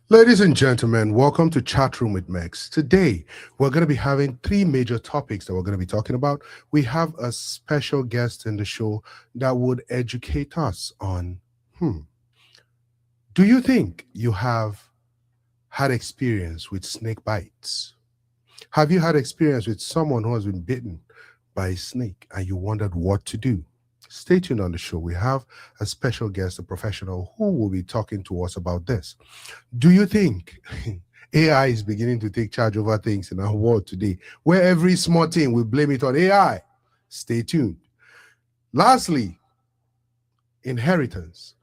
Ladies and gentlemen, welcome to Chat Room with Mex. Today, we're going to be having three major topics that we're going to be talking about. We have a special guest in the show that would educate us on do you think you have had experience with snake bites? Have you had experience with someone who has been bitten by a snake and you wondered what to do? Stay tuned on the show. We have a special guest, a professional, who will be talking to us about this. Do you think AI is beginning to take charge over things in our world today, where every small thing we blame it on AI? Stay tuned. Lastly, inheritance.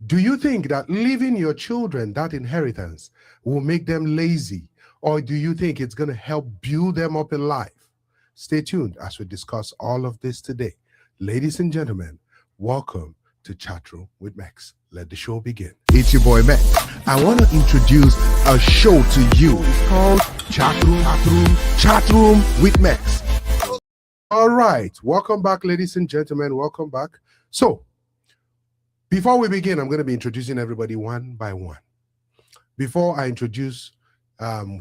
Do you think that leaving your children that inheritance will make them lazy, or do you think it's going to help build them up in life? Stay tuned as we discuss all of this today. Ladies and gentlemen, welcome to Chat Room with Max. Let the show begin. It's your boy Max. I want to introduce a show to you. It's called Chat Room with Max. All right, welcome back, ladies and gentlemen. Welcome back. So, before we begin, I'm going to be introducing everybody one by one. Before I introduce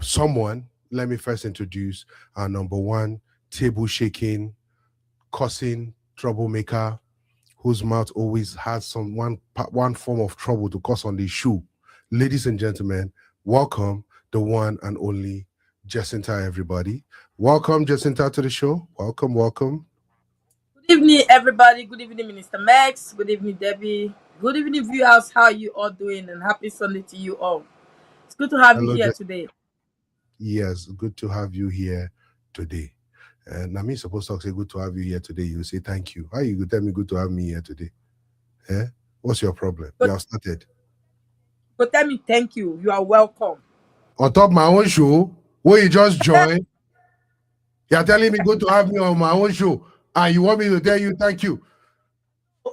someone, let me first introduce our number one table shaking, cussing troublemaker, whose mouth always has one form of trouble to cause on the shoe. Ladies and gentlemen, welcome the one and only Jacinta, everybody. Welcome, Jacinta, to the show. Welcome, welcome. Good evening, everybody. Good evening, Minister Max. Good evening, Debbie. Good evening, viewers. How are you all doing? And happy Sunday to you all. It's good to have you Hello, here today. yes, good to have you here today. And I'm supposed to say good to have you here today. You say thank you. How you tell me good to have me here today? Eh? What's your problem? But, You have started. but tell me thank you. You are welcome. On top of my own show, where you just join, you're telling me good to have me on my own show, and you want me to tell you thank you.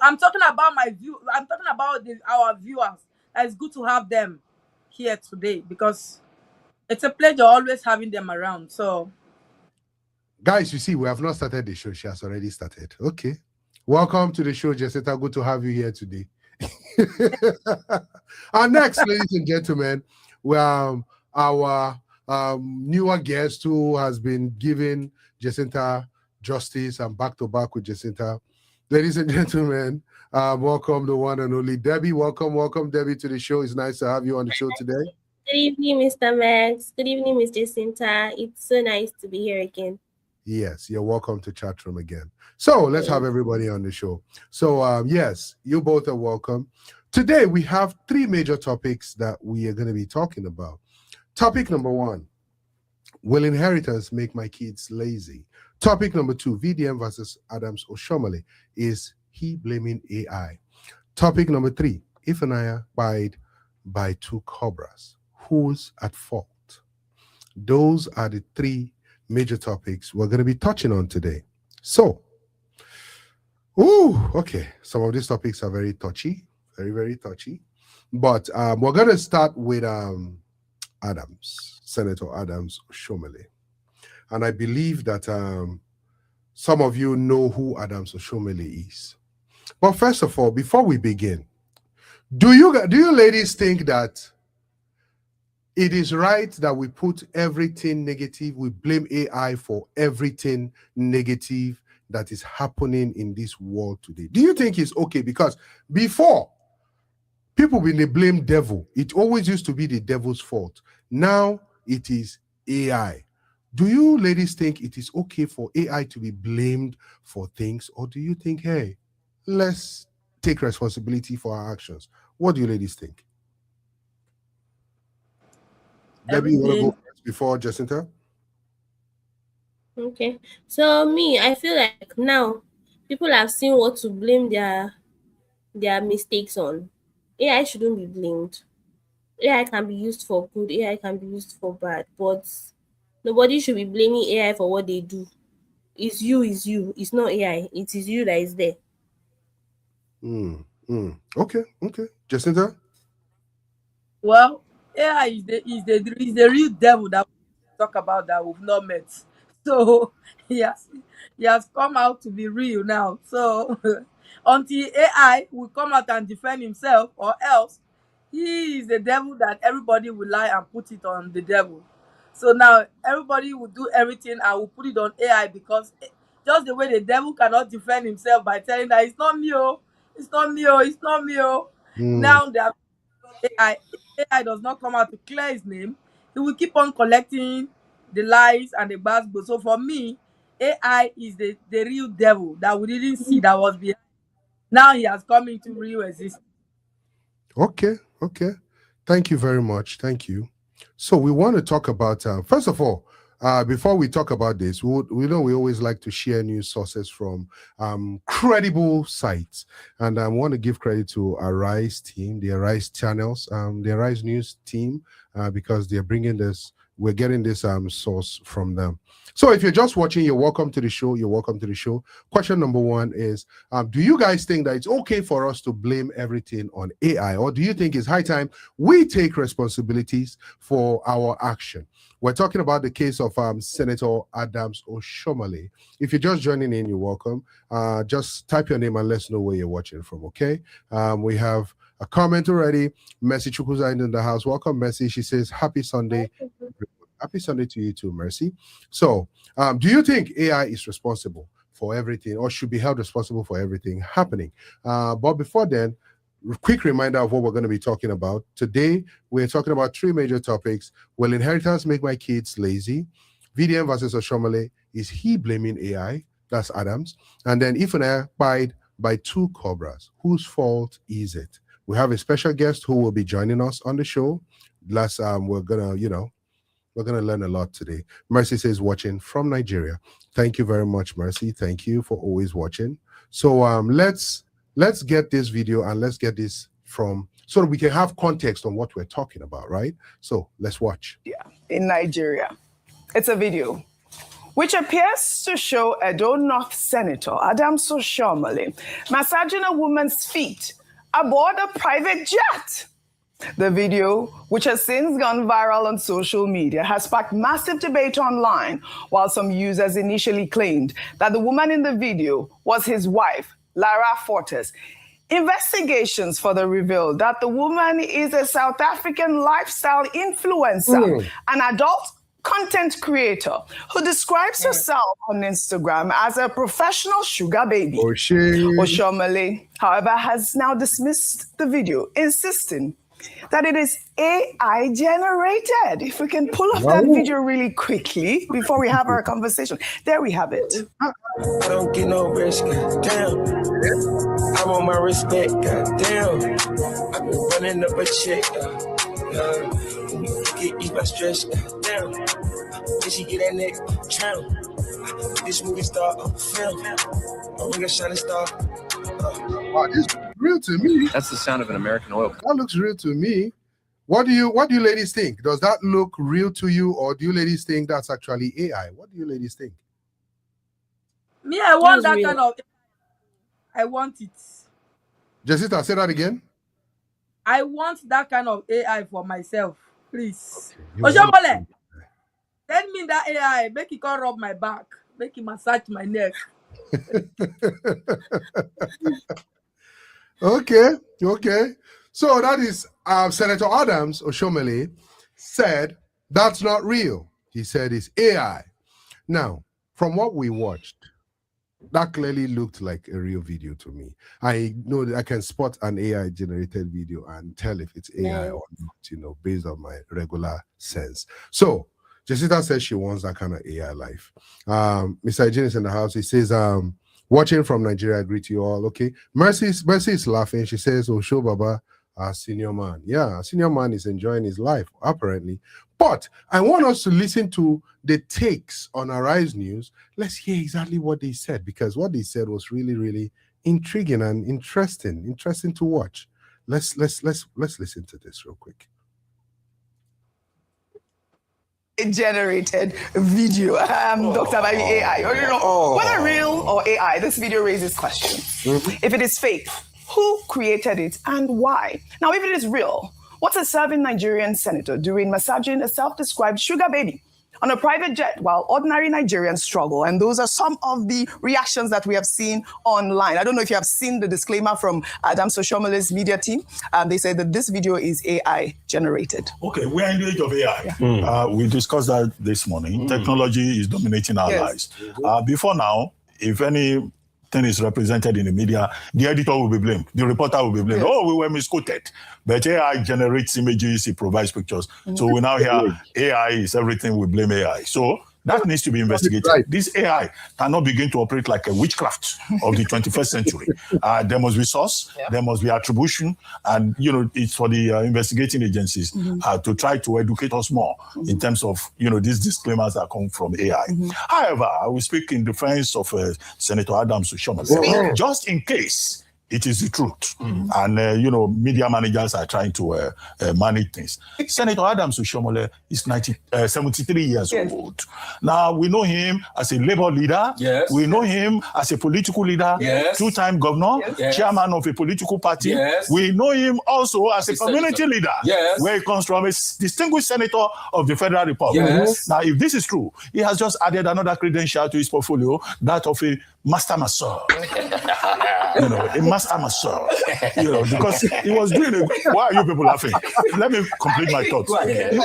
I'm talking about my view. I'm talking about our viewers. It's good to have them here today because it's a pleasure always having them around. So, Guys, you see, we have not started the show. She has already started. Okay. Welcome to the show, Jessica. Good to have you here today. Our next, ladies and gentlemen, our newer guest who has been giving Jacinta justice and back to back with Jacinta. Ladies and gentlemen, welcome the one and only Debbie. Welcome, Debbie, to the show. It's nice to have you on the show today. Good evening, Mr. Max. Good evening, Miss Jacinta. It's so nice to be here again. Yes, you're welcome to chat room again. So let's have everybody on the show. So yes, you both are welcome. Today we have three major topics that we are going to be talking about. Topic number one, will inheritance make my kids lazy? Topic number two, VDM versus Adams Oshiomhole, is he blaming AI? Topic number three, Ifunanya by two Cobras, who's at fault? Those are the three major topics we're going to be touching on today. So, okay, some of these topics are very touchy, very touchy. But we're going to start with Senator Adams Oshiomhole. And I believe that some of you know who Adams Oshiomhole is. But first of all, before we begin, do you ladies think that it is right that we put everything negative, we blame AI for everything negative that is happening in this world today? Do you think it's okay? Because before, people when they blame devil, it always used to be the devil's fault. Now it is AI. Do you ladies think it is okay for AI to be blamed for things, or do you think, hey, let's take responsibility for our actions? What do you ladies think? Debbie, you want to go first before Jacinta? Okay. So me, I feel like now people have seen what to blame their mistakes on. AI shouldn't be blamed. AI can be used for good, AI can be used for bad, but nobody should be blaming AI for what they do. It's you, it's not AI. It is you that is there. Okay. Jacinta? well, AI is the real devil that we talk about that we've not met. So, he has come out to be real now. So, until AI will come out and defend himself, or else He is the devil that everybody will lie and put it on the devil. So now everybody will do everything and will put it on AI because just the way the devil cannot defend himself by telling that it's not me, oh, it's not me, oh, it's not me, oh. Mm. Now they have AI. If AI does not come out to clear his name, he will keep on collecting the lies and the bad. So for me, AI is the real devil that we didn't see that was behind. Now he has come into real existence. Okay, okay. Thank you very much. Thank you. So we want to talk about first of all, before we talk about this, we know we always like to share news sources from credible sites, and I want to give credit to Arise team, the Arise channels, the Arise news team, because they're bringing this. We're getting this source from them. So if you're just watching, you're welcome to the show. You're welcome to the show. Question number one is, do you guys think that it's okay for us to blame everything on AI? Or do you think it's high time we take responsibilities for our action? We're talking about the case of Senator Adams Oshiomhole. If you're just joining in, you're welcome. Just type your name and let us know where you're watching from, okay? We have a comment already. Mercy Chukwuza in the house. Welcome, Mercy. She says, happy Sunday. Happy Sunday to you too, Mercy. So, do you think AI is responsible for everything or should be held responsible for everything happening? But before then, quick reminder of what we're going to be talking about. Today, we're talking about three major topics. Will inheritance make my kids lazy? VDM versus Oshiomhole. Is he blaming AI? That's Adams. And then Ifunanya K by Two Cobras. Whose fault is it? We have a special guest who will be joining us on the show. We're going to, we're going to learn a lot today. Mercy says watching from Nigeria. Thank you very much, Mercy. Thank you for always watching. So let's get this video and let's get this from so that we can have context on what we're talking about, right? So let's watch. Yeah, in Nigeria. It's a video which appears to show Edo North Senator Adams Oshiomhole massaging a woman's feet aboard a private jet. The video, which has since gone viral on social media, has sparked massive debate online, while some users initially claimed that the woman in the video was his wife, Lara Fortes. Investigations further revealed that the woman is a South African lifestyle influencer, an adult content creator who describes herself on Instagram as a professional sugar baby. Oshiomhole, however, has now dismissed the video, insisting that it is AI generated. If we can pull off that video really quickly before we have our conversation. There we have it. I don't get no rest, goddamn. I want my respect, goddamn. I've been running up a check, get ease my stress, goddamn. Then she get that neck, tramp. This movie star, film. A ring a shining star. Wow, this is real to me. That's the sound of an American oil. That looks real to me. What do you ladies think? Does that look real to you, or do you ladies think that's actually AI? What do you ladies think? Me, I want that real. kind of. I want it. Jessica, say that again. I want that kind of AI for myself, please. Okay, Oshiomhole, send me that AI. Make it come rub my back. Make it massage my neck. Okay. So that is Senator Adams Oshiomhole said that's not real. He said it's AI. Now, from what we watched, that clearly looked like a real video to me. I know that I can spot an AI generated video and tell if it's AI or not, based on my regular sense. So Jessica says she wants that kind of AI life. Mr. Eugene is in the house. He says, watching from Nigeria, I greet you all. Okay. Mercy is laughing. She says, oh, show Baba, our senior man. Yeah, our senior man is enjoying his life, apparently. But I want us to listen to the takes on Arise News. Let's hear exactly what they said, because what they said was really, really intriguing and interesting to watch. Let's listen to this real quick. Generated video. Dr. Baby AI. Whether real or AI, this video raises questions. If it is fake, who created it and why? Now, if it is real, what's a serving Nigerian senator doing massaging a self-described sugar baby? on a private jet while ordinary Nigerians struggle. And those are some of the reactions that we have seen online. I don't know if you have seen the disclaimer from Adams Oshiomhole's media team. They said that this video is AI generated. Okay, we're in the age of AI. We discussed that this morning. Technology is dominating our lives. Before now, if anything is represented in the media, the editor will be blamed, the reporter will be blamed. Oh, we were misquoted. But AI generates images, it provides pictures. So we now hear AI is everything, we blame AI. So that needs to be investigated. Right. This AI cannot begin to operate like a witchcraft of the 21st century. There must be source, there must be attribution, and it's for the investigating agencies to try to educate us more in terms of these disclaimers that come from AI. However, I will speak in defense of Senator Adams Oshiomhole, just in case it is the truth. And, media managers are trying to manage things. Senator Adams Oshiomhole is 73 years old. Now, we know him as a labor leader. Yes. We know him as a political leader, two-time governor, chairman of a political party. Yes. We know him also as a community leader, where he comes from, a distinguished senator of the Federal Republic. Yes. Now, if this is true, he has just added another credential to his portfolio, that of a master masseur. A master masseur, because he was doing why are you people laughing? Let me complete my thoughts.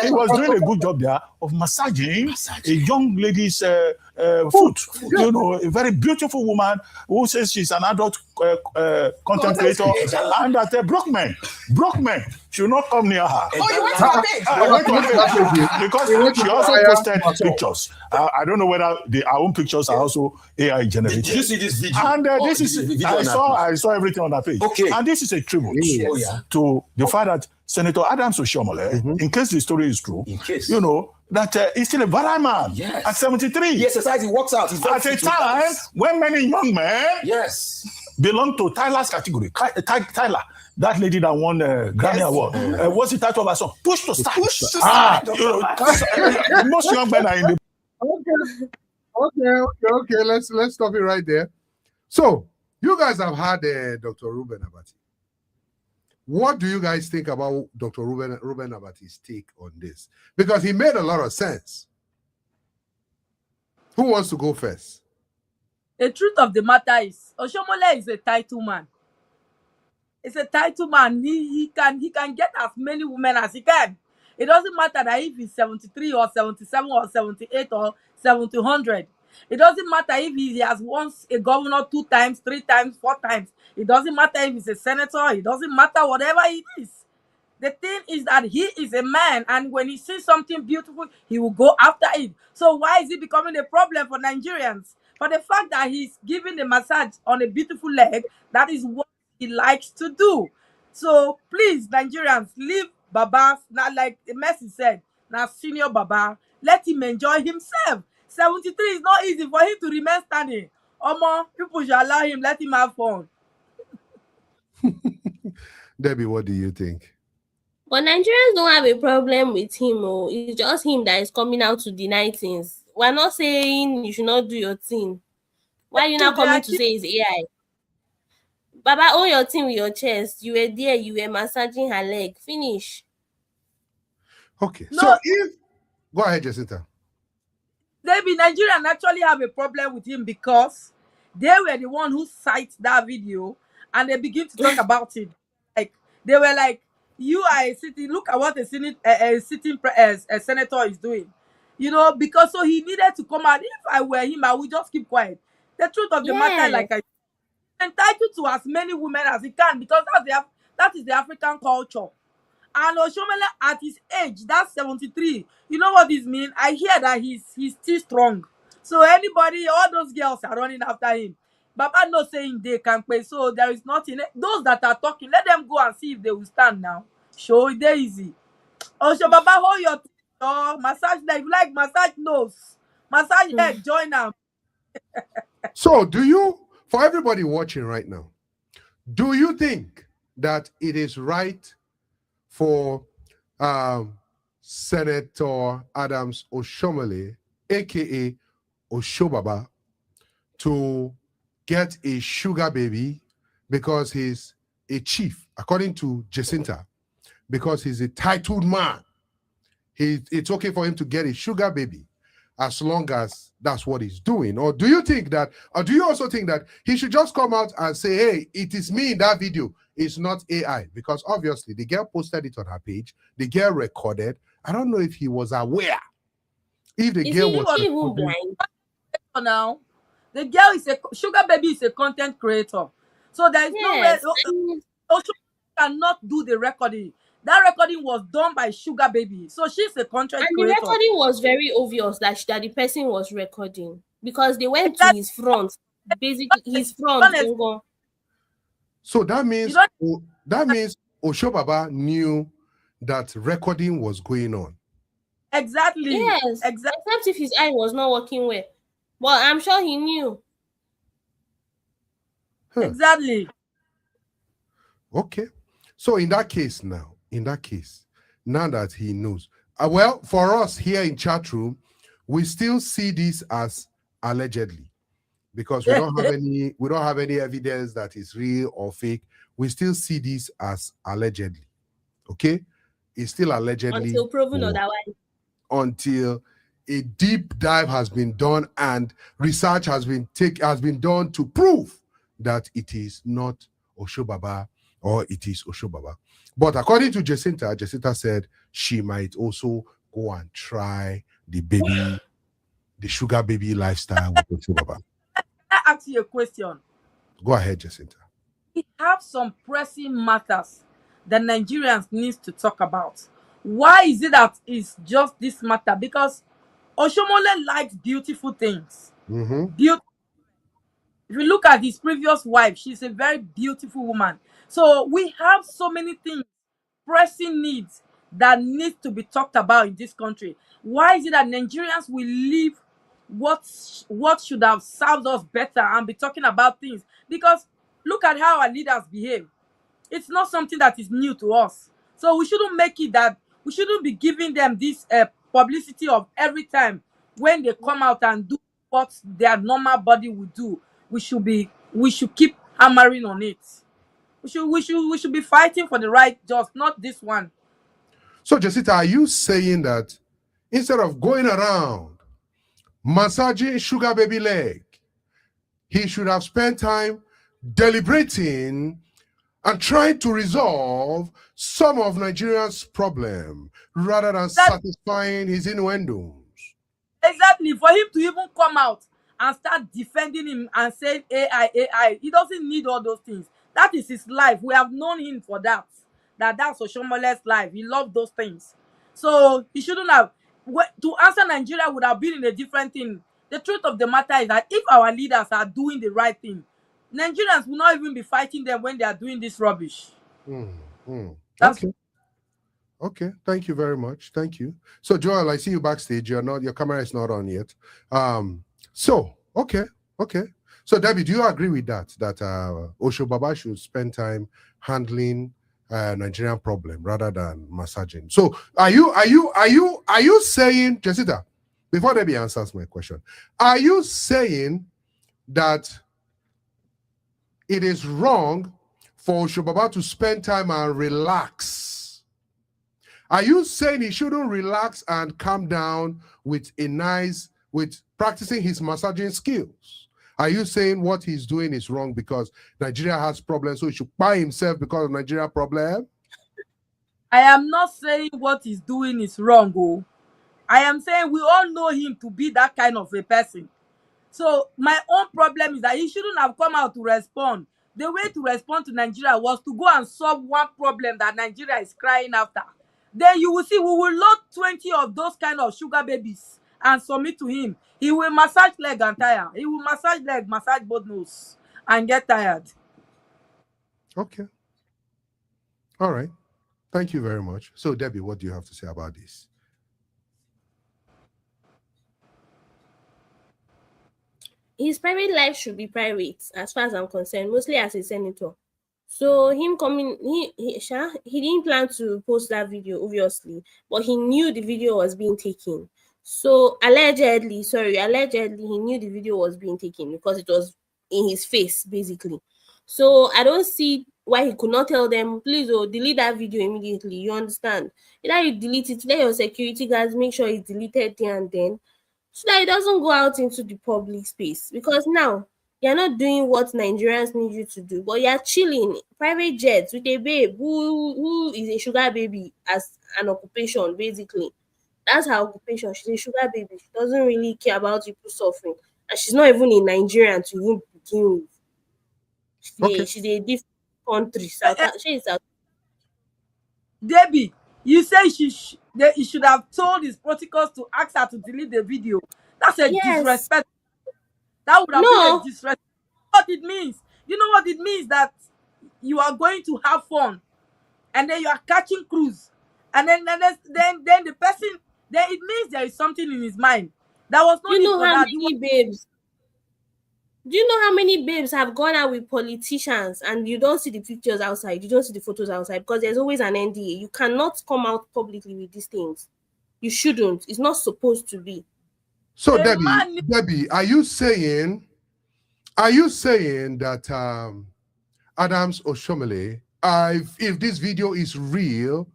He was doing a good job there of massaging a young lady's foot. A very beautiful woman who says she's an adult content creator, and that broke men should not come near her. Oh, you went to her page? I went to her page because she also posted pictures. I don't know whether our own pictures are also AI generated. Did you see this video? And this is I saw everything on that page. Okay. And this is a tribute to the fact that Senator Adams Oshiomhole, in case the story is true, that he's still a virile man at 73. Yes, society works out. At a time when many young men belong to Tyler's category. Tyler, that lady that won the Grammy Award. What's the title of her song? Push to Start. Most young men are in the... Okay. Let's stop it right there. So, you guys have had Dr. Reuben Abati. What do you guys think about Dr. Reuben Abati's take on this? Because he made a lot of sense. Who wants to go first? The truth of the matter is, Oshiomhole is a title man. It's a title man. He can get as many women as he can. It doesn't matter that if he's 73 or 77 or 78 or 700. It doesn't matter if he has once a governor 2 times, 3 times, 4 times. It doesn't matter if he's a senator. It doesn't matter whatever it is. The thing is that he is a man, and when he sees something beautiful, he will go after it. So why is it becoming a problem for Nigerians? For the fact that he's giving a massage on a beautiful leg, that is what he likes to do. So please, Nigerians, leave Baba, not like the message said, now senior Baba, let him enjoy himself. 73 is not easy for him to remain standing. People should allow him, let him have fun. Debbie, what do you think? But Nigerians don't have a problem with him. It's just him that is coming out to deny things. We're not saying you should not do your thing. Why are you not coming to say it's AI? Baba, own your thing with your chest. You were there, you were massaging her leg. Finish. Okay. No. So if... Go ahead, Jacinta. Maybe Nigerians actually have a problem with him because they were the one who cited that video and they begin to talk about it. Like they were like, you are a sitting, look at what a sitting senator is doing. Because so he needed to come out. If I were him, I would just keep quiet. The truth of the matter, like I entitled to as many women as he can, because that is the African culture. And Oshiomhole at his age, that's 73. You know what this means? I hear that he's still strong. So anybody, all those girls are running after him. Baba not saying they can pay, so there is nothing. Those that are talking, let them go and see if they will stand now. Show it easy. Osho Baba, hold your massage leg, like massage nose, massage head, join them. So for everybody watching right now, do you think that it is right for Senator Adams Oshiomhole, aka Oshobaba, to get a sugar baby because he's a chief, according to Jacinta, because he's a titled man? It's okay for him to get a sugar baby as long as that's what he's doing? Or do you think that, or do you also think that he should just come out and say, hey, it is me in that video, it's not AI? Because obviously the girl posted it on her page, the girl recorded. I don't know if he was aware. If the girl was even blind. Now, the girl is a sugar baby is a content creator, so there is no way Oshiomhole cannot do the recording. That recording was done by Sugar Baby, so she's a content creator. And the recording was very obvious that the person was recording because they went to his front, basically his front. So that means Oshiomhole knew that recording was going on. Exactly. Yes. Exactly. Except if his eye was not working well. Well, I'm sure he knew. Exactly. Okay. So in that case, now that he knows, well, for us here in chat room, we still see this as allegedly, because we don't have any evidence that is real or fake. We still see this as allegedly. Okay, it's still allegedly until proven otherwise. Until a deep dive has been done and research has been done to prove that it is not Oshiomhole or it is Oshiomhole. But according to Jacinta said she might also go and try the sugar baby lifestyle with Oshiomhole. I ask you a question. Go ahead, Jacinta. We have some pressing matters that Nigerians need to talk about. Why is it that it's just this matter? Because Oshiomhole likes beautiful things. Beautiful. If you look at his previous wife, she's a very beautiful woman. So we have so many things, pressing needs that need to be talked about in this country. Why is it that Nigerians will leave what should have served us better and be talking about things? Because look at how our leaders behave. It's not something that is new to us. So we shouldn't make it that we shouldn't be giving them this publicity of every time when they come out and do what their normal body would do. We should keep hammering on it. We should be fighting for the right, just not this one. So Jacinta, are you saying that instead of going around massaging sugar baby leg, he should have spent time deliberating and trying to resolve some of Nigeria's problem rather than satisfying his innuendos? Exactly. For him to even come out and start defending him and saying AI, he doesn't need all those things. That is his life. We have known him for that. That's Oshiomhole's life. He loved those things. So he shouldn't have. To answer Nigeria would have been in a different thing. The truth of the matter is that if our leaders are doing the right thing, Nigerians will not even be fighting them when they are doing this rubbish. Okay, thank you very much. Thank you. So Joel, I see you backstage. Your camera is not on yet. Okay. So Debbie, do you agree with that Oshiomhole should spend time handling Nigerian problem rather than massaging? So are you saying, Jacinta, before Debbie answers my question, are you saying that it is wrong for Oshiomhole to spend time and relax? Are you saying he shouldn't relax and calm down with practicing his massaging skills? Are you saying what he's doing is wrong because Nigeria has problems, so he should buy himself because of Nigeria problem? I am not saying what he's doing is wrong, oh. I am saying we all know him to be that kind of a person. So my own problem is that he shouldn't have come out to respond. The way to respond to Nigeria was to go and solve one problem that Nigeria is crying after. Then you will see we will load 20 of those kind of sugar babies and submit to him. He will massage leg and tire. He will massage leg, massage both nose, and get tired. Okay. All right. Thank you very much. So Debbie, what do you have to say about this? His private life should be private, as far as I'm concerned, mostly as a senator. So him coming, he didn't plan to post that video, obviously, but he knew the video was being taken. So allegedly, he knew the video was being taken because it was in his face, basically. So I don't see why he could not tell them, please, delete that video immediately. You understand? Either you delete it, let your security guards make sure it's deleted there and then. so that it doesn't go out into the public space. Because now you're not doing what Nigerians need you to do, but you're chilling private jets with a babe who is a sugar baby as an occupation, basically. That's her occupation. She's a sugar baby. She doesn't really care about people suffering. And she's not even in Nigeria to even begin with. She's a different country. She's South. Debbie, you say he should have told his protocols to ask her to delete the video. That's a disrespect. That would have been a disrespect. What it means? You know what it means? That you are going to have fun, and then you are catching cruise, and then the person, then it means there is something in his mind. That was not. You know how many babes? Do you know how many babes have gone out with politicians and you don't see the pictures outside? You don't see the photos outside because there's always an NDA. You cannot come out publicly with these things. You shouldn't. It's not supposed to be. So Debbie, are you saying that Adams Oshiomhole, if this video is real,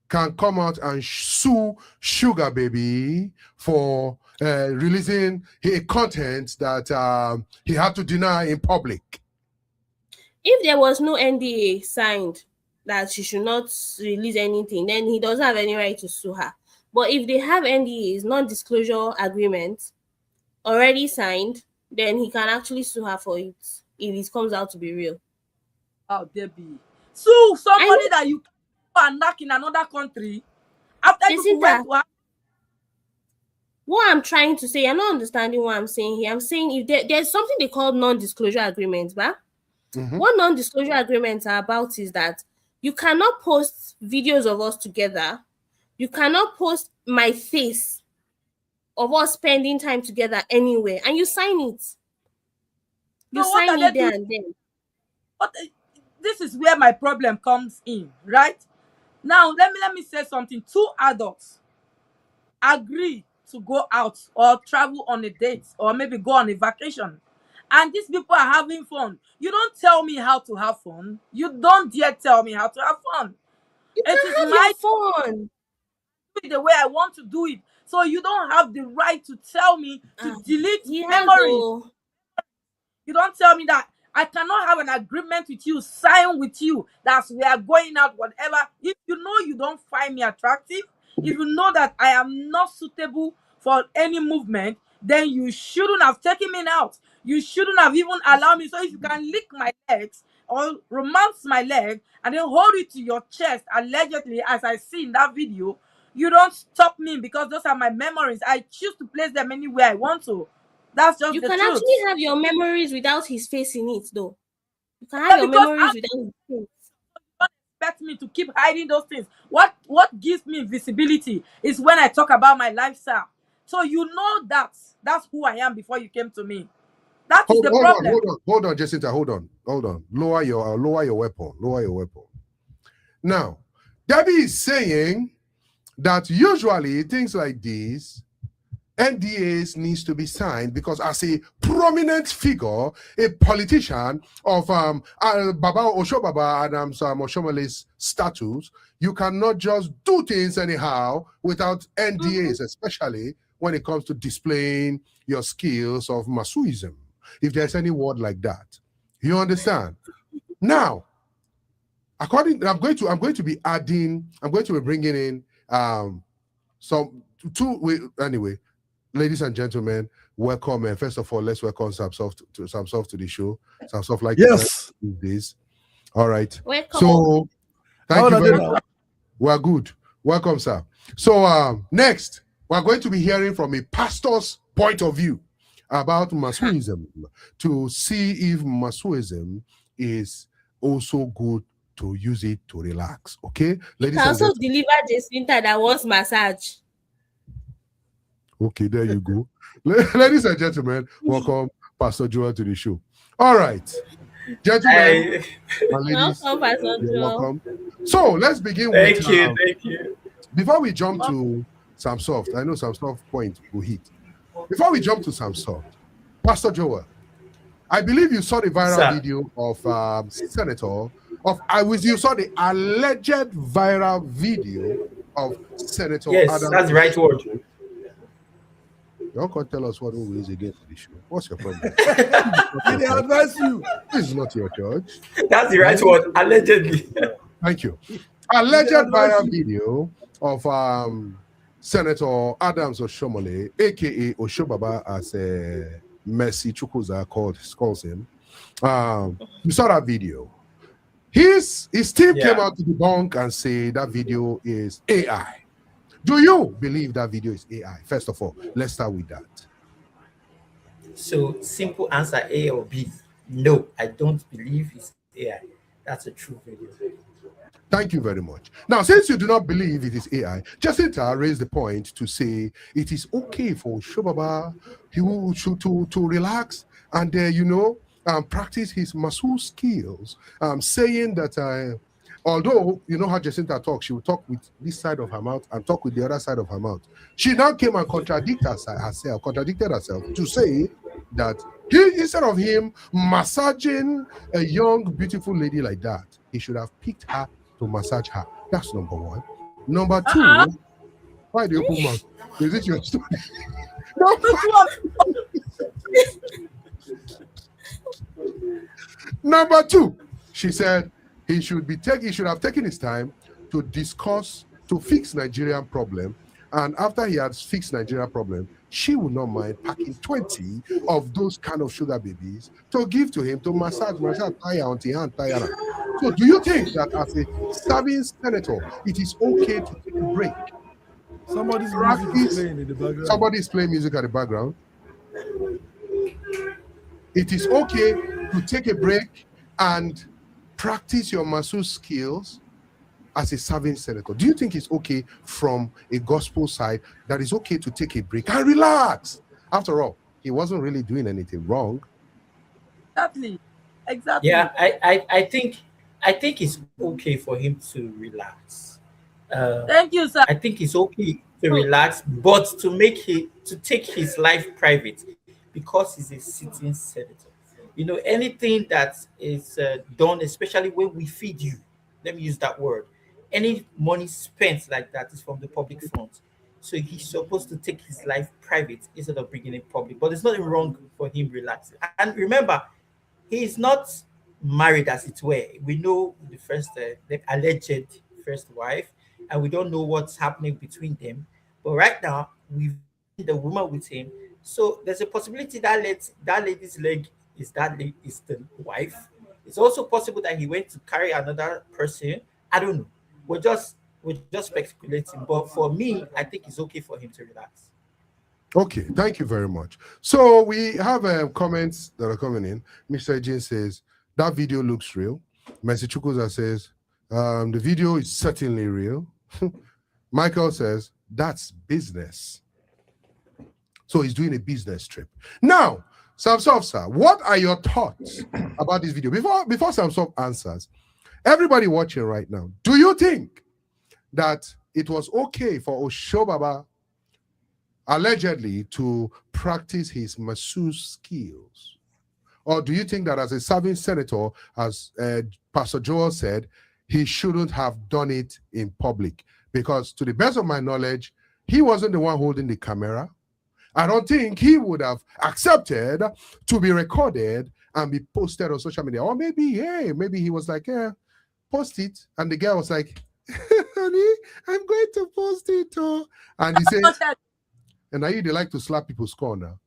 can come out and sue Sugar Baby for releasing a content that he had to deny in public? If there was no NDA signed that she should not release anything, then he doesn't have any right to sue her. But if they have NDAs, non-disclosure agreements, already signed, then he can actually sue her for it if it comes out to be real. Oh, Debbie. Sue somebody that you can knock in another country after you went to. What I'm trying to say, you're not understanding what I'm saying here. I'm saying if there's something they call non-disclosure agreements, but what non-disclosure agreements are about is that you cannot post videos of us together. You cannot post my face of us spending time together anywhere, and you sign it. You sign it there and then. This is where my problem comes in, right? Now, let me say something. Two adults agree to go out or travel on a date or maybe go on a vacation, and these people are having fun. You don't tell me how to have fun. You don't dare tell me how to have fun. You can have your fun the way I want to do it. So you don't have the right to tell me to delete memories. You don't tell me that. I cannot have an agreement with you, sign with you, that we are going out, whatever. If you know you don't find me attractive, if you know that I am not suitable for any movement, then you shouldn't have taken me out. You shouldn't have even allowed me. So if you can lick my legs or romance my leg and then hold it to your chest, allegedly, as I see in that video, you don't stop me, because those are my memories. I choose to place them anywhere I want to. That's just the truth. You can actually have your memories without his face in it, though. You can have your memories without his face. You don't expect me to keep hiding those things. What gives me visibility is when I talk about my lifestyle. So you know that's who I am before you came to me. That is the problem. Hold on, Jacinta. Hold on. Lower your weapon. Now, Debbie is saying that usually things like this, NDAs needs to be signed because as a prominent figure, a politician of Baba Oshobaba Adams Oshiomohle's status, you cannot just do things anyhow without NDAs, especially when it comes to displaying your skills of Masuism, if there's any word like that. You understand? Now, I'm going to be bringing in anyway. Ladies and gentlemen, welcome. And first of all, let's welcome Samsoft to the show. Samsoft, like this. All right. Welcome. So, thank you very much. We're good. Welcome, sir. So, next, we're going to be hearing from a pastor's point of view about Masuism to see if Masuism is also good to use it to relax. Okay, ladies and gentlemen. Also deliver Jacinta that wants massage. Okay, there you go. Ladies and gentlemen, welcome Pastor Joel to the show. All right, gentlemen and ladies, welcome, Pastor Joel. Welcome. So let's begin with. Thank you. Before we jump to Samsoft, I know Samsoft point will hit. Before we jump to Samsoft, Pastor Joel, I believe you saw the viral video of Senator you saw the alleged viral video of Senator. Yes, Adam. that's the right word. You can't tell us what who is against the show. What's your problem? Did they advise you? This is not your church. That's the right word, allegedly. Thank you. Alleged viral video of Senator Adams Oshiomhole, aka Oshobaba, as Mercy Chukwuza calls him. You saw that video. His team came out to debunk and say that video is AI. Do you believe that video is AI? First of all, let's start with that. So, simple answer, A or B. No, I don't believe it's AI. That's a true video. Thank you very much. Now, since you do not believe it is AI, Jacinta raised the point to say it is okay for Shobaba to relax and practice his muscle skills, saying that although you know how Jacinta talks, she will talk with this side of her mouth and talk with the other side of her mouth. She now came and contradicted herself to say that instead of him massaging a young, beautiful lady like that, he should have picked her to massage her. That's number one. Number two, why do you put mouth? Is it your story? Number two, she said he should have taken his time to fix Nigerian problem, and after he had fixed Nigerian problem, she would not mind packing 20 of those kind of sugar babies to give to him to massage tire on the hand tire. So do you think that as a serving senator, it is okay to take a break? Somebody's music is playing in the background. Somebody's playing music at the background. It is okay to take a break and practice your muscle skills as a serving senator. Do you think it's okay from a gospel side that it's okay to take a break and relax? After all, he wasn't really doing anything wrong. Exactly. Yeah, I think it's okay for him to relax. Thank you, sir. I think it's okay to relax, but to take his life private, because he's a sitting senator. You know, anything that is done, especially when we feed you, let me use that word, any money spent like that is from the public front. So he's supposed to take his life private instead of bringing it public. But there's nothing wrong for him relaxing. And remember, he is not married, as it were. We know the alleged first wife, and we don't know what's happening between them. But right now, we've seen the woman with him. So there's a possibility that lady's leg is the wife. It's also possible that he went to carry another person. I don't know. We're just speculating. But for me, I think it's okay for him to relax. Okay, thank you very much. So we have comments that are coming in. Mr. Jane says, that video looks real. Mercy Chukwuza says, the video is certainly real. Michael says, that's business. So he's doing a business trip. Now, Samsov, sir, what are your thoughts about this video? Before Samsov answers, everybody watching right now, do you think that it was okay for Oshobaba allegedly to practice his masseuse skills? Or do you think that as a serving senator, as Pastor Joel said, he shouldn't have done it in public? Because to the best of my knowledge, he wasn't the one holding the camera. I don't think he would have accepted to be recorded and be posted on social media. Or maybe he was like, yeah, post it. And the guy was like, honey, I'm going to post it. Oh. And he said, and now they like to slap people's corner.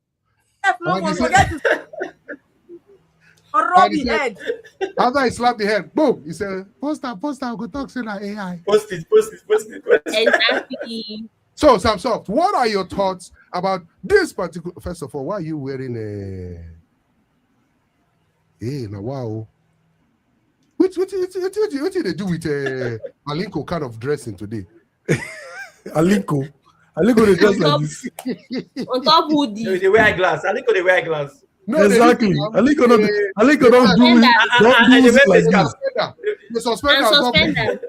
After I slapped the head, boom, he said, post, I'll go talk to the AI. Post it. Exactly. So, Samsoft, what are your thoughts about this particular? First of all, why are you wearing a? Hey, now wow. What did they do with Alinko kind of dressing today? Alinko, they dress like this. On top hoodie. They wear glass. Alinko, they wear glass. No, exactly. Alinko don't do it like this. The suspender.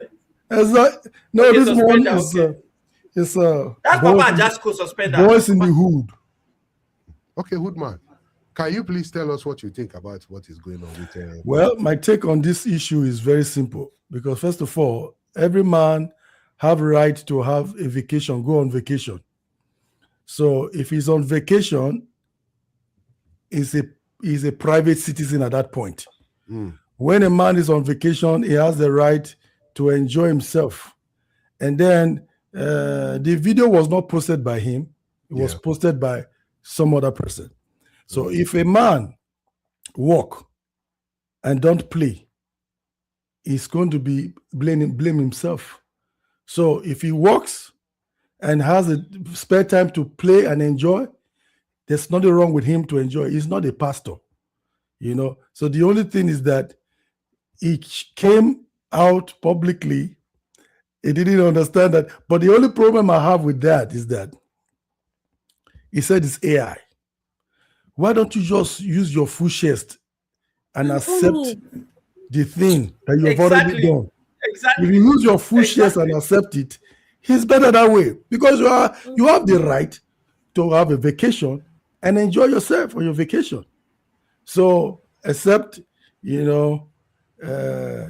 Exactly. No, this one is. It's that's Papa Jasco suspender. Boys in the hood. Okay, Hoodman, can you please tell us what you think about what is going on with? Well, my take on this issue is very simple. Because first of all, every man have right to have a vacation, go on vacation. So if he's on vacation, he's a private citizen at that point. When a man is on vacation, he has the right to enjoy himself. And then the video was not posted by him. It was posted by some other person. So if a man walk and don't play, he's going to be blame himself. So if he walks and has a spare time to play and enjoy, there's nothing wrong with him to enjoy. He's not a pastor, you know. So the only thing is that he came out publicly. He didn't understand that. But the only problem I have with that is that he said it's AI. Why don't you just use your full chest and accept the thing that you've already done? Exactly. If you use your full chest and accept it, it's better that way, because you have the right to have a vacation and enjoy yourself on your vacation. So, except, you know,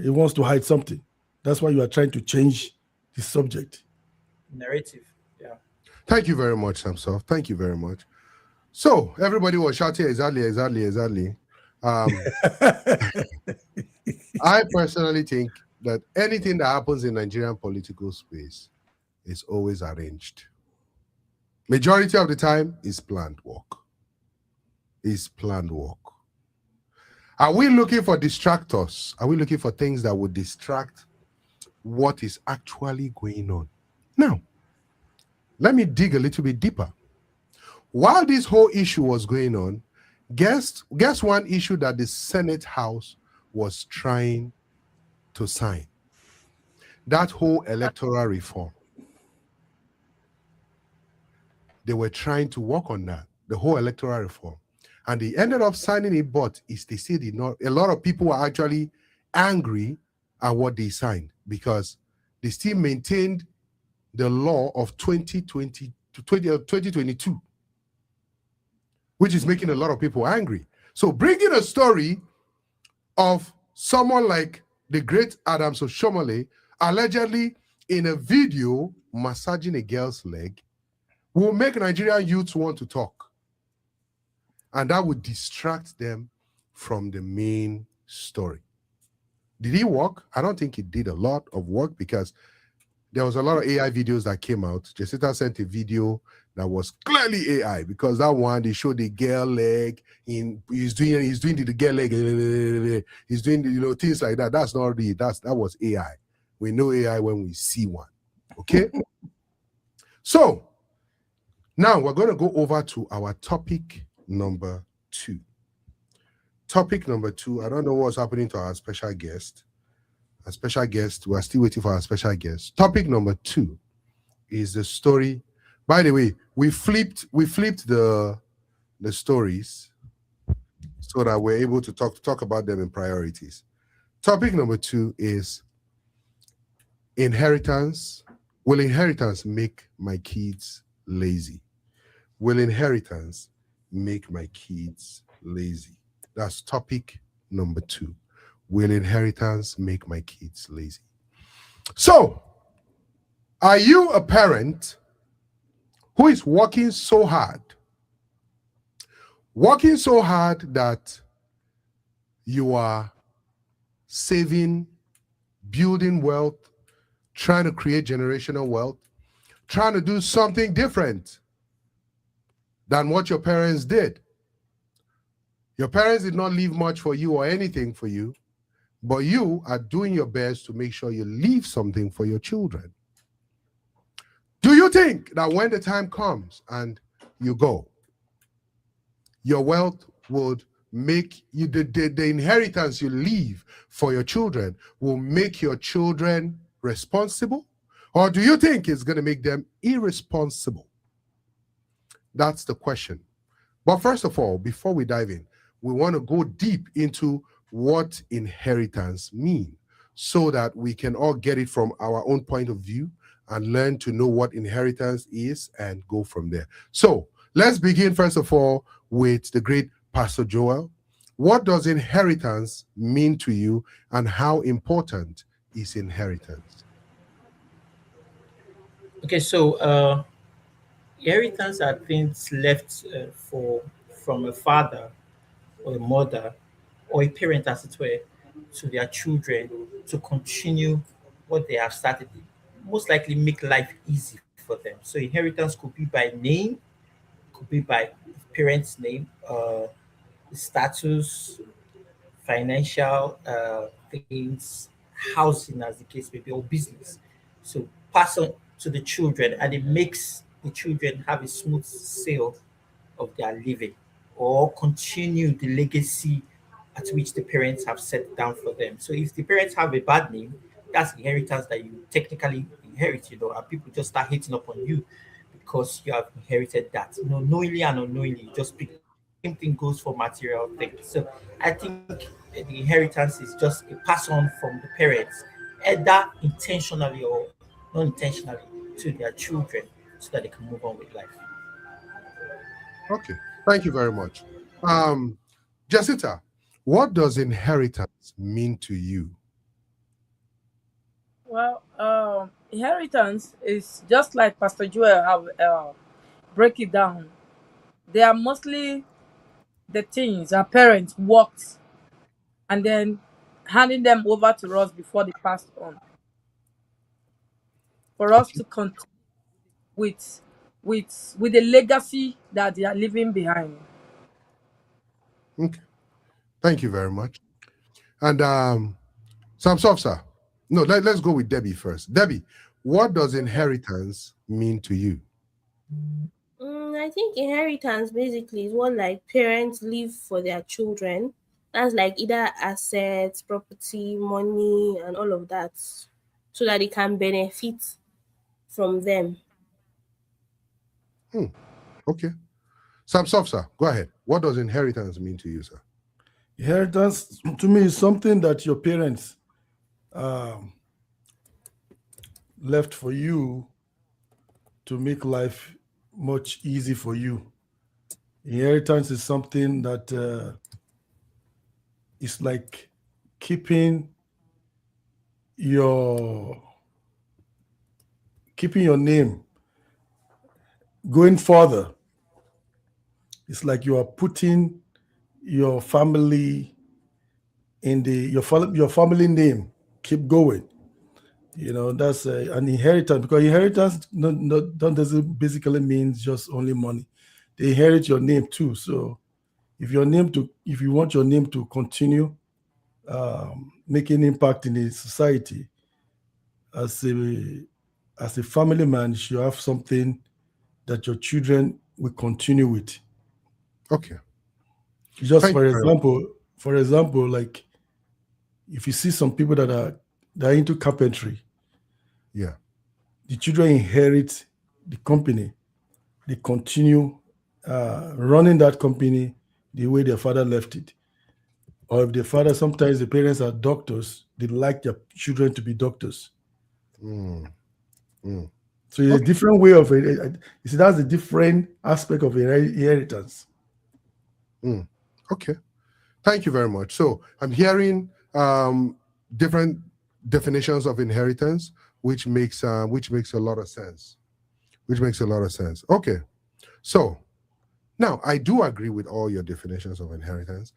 he wants to hide something. That's why you are trying to change the subject. Narrative. Yeah. Thank you very much, Samsof. Thank you very much. So everybody was shouting exactly. I personally think that anything that happens in Nigerian political space is always arranged. Majority of the time is planned work. Are we looking for distractors? Are we looking for things that would distract what is actually going on? Now, let me dig a little bit deeper. While this whole issue was going on, guess one issue that the Senate House was trying to sign? That whole electoral reform. They were trying to work on that, the whole electoral reform. And they ended up signing it, but they still did not. A lot of people were actually angry at what they signed because they still maintained the law of 2022, which is making a lot of people angry. So bringing a story of someone like the great Adams Oshiomhole allegedly in a video massaging a girl's leg will make Nigerian youths want to talk. And that would distract them from the main story. Did it work? I don't think it did a lot of work because there was a lot of AI videos that came out. Jessita sent a video that was clearly AI because that one, they showed the girl leg, he's doing the girl leg, he's doing the, you know, things like that. That's not real. That was AI. We know AI when we see one. Okay? So now we're going to go over to our topic number 2. Topic number 2, I don't know what's happening to our special guest. Our special guest, we are still waiting for our special guest. Topic number 2 is the story. By the way, we flipped the stories so that we're able to talk about them in priorities. Topic number 2 is inheritance. Will inheritance make my kids lazy? Will inheritance make my kids lazy? That's topic number 2. Will inheritance make my kids lazy? So, are you a parent who is working so hard that you are saving, building wealth, trying to create generational wealth, trying to do something different than what your parents did? Your parents did not leave much for you or anything for you, but you are doing your best to make sure you leave something for your children. Do you think that when the time comes and you go, your wealth would make you, the inheritance you leave for your children will make your children responsible? Or do you think it's going to make them irresponsible? That's the question. But first of all, before we dive in, we want to go deep into what inheritance means so that we can all get it from our own point of view and learn to know what inheritance is and go from there. So let's begin first of all with the great Pastor Joel. What does inheritance mean to you and how important is inheritance? Okay, so Inheritance are things left from a father or a mother or a parent, as it were, to their children to continue what they have started. Most likely make life easy for them. So inheritance could be by name, could be by parents' name, status, financial things, housing, as the case may be, or business. So pass on to the children, and it makes the children have a smooth sail of their living, or continue the legacy at which the parents have set down for them. So if the parents have a bad name, that's inheritance that you technically inherit, and people just start hating upon you because you have inherited that, knowingly and unknowingly, you just pick. Same thing goes for material things. So I think the inheritance is just a pass on from the parents, either intentionally or non intentionally, to their children so that they can move on with life. Okay, thank you very much. Jessica, what does inheritance mean to you? Well, inheritance is just like Pastor Joel have break it down. They are mostly the things our parents worked and then handing them over to us before they passed on, for us to continue with with the legacy that they are leaving behind. Okay, thank you very much. And Samsov, sir. No, let's go with Debbie first. Debbie, what does inheritance mean to you? I think inheritance basically is what like parents leave for their children. That's like either assets, property, money, and all of that, so that they can benefit from them. Okay. Samsov, sir, go ahead. What does inheritance mean to you, sir? Inheritance to me is something that your parents left for you to make life much easy for you. Inheritance is something that is like keeping your name going further. It's like you are putting your family in your family name. Keep going. That's an inheritance, because inheritance doesn't basically mean just only money. They inherit your name too. So if you want your name to continue making impact in the society, as a family man, you should have something that your children will continue with. Okay. Just for example, like if you see some people that are into carpentry, yeah, the children inherit the company. They continue running that company the way their father left it. Or if sometimes the parents are doctors, they like their children to be doctors. So it's a different way of it. You see, that's a different aspect of inheritance. Okay, thank you very much. So I'm hearing different definitions of inheritance, which makes a lot of sense. Okay, so now I do agree with all your definitions of inheritance.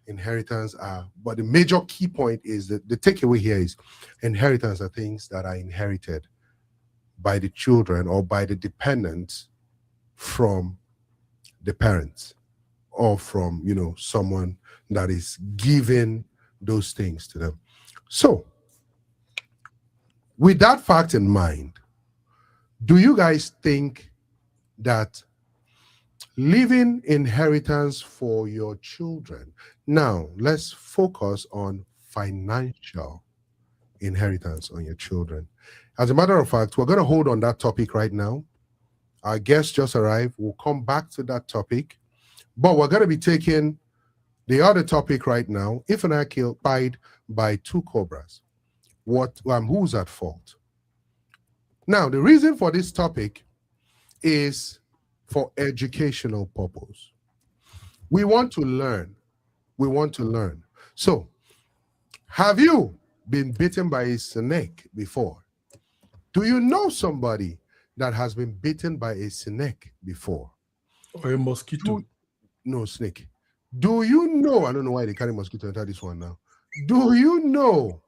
But the major key point is that the takeaway here is inheritance are things that are inherited by the children or by the dependents from the parents, or from someone that is giving those things to them. So with that fact in mind, do you guys think that leaving inheritance for your children, now let's focus on financial inheritance on your children. As a matter of fact, we're going to hold on that topic right now. Our guest just arrived. We'll come back to that topic, but we're going to be taking the other topic right now. Ifunanya K died by two cobras. Who's at fault? Now, the reason for this topic is for educational purpose. We want to learn. So, have you been bitten by a snake before? Do you know somebody that has been bitten by a snake before? Or a mosquito? No, snake. Do you know? I don't know why they carry mosquito enter this one now. Do you know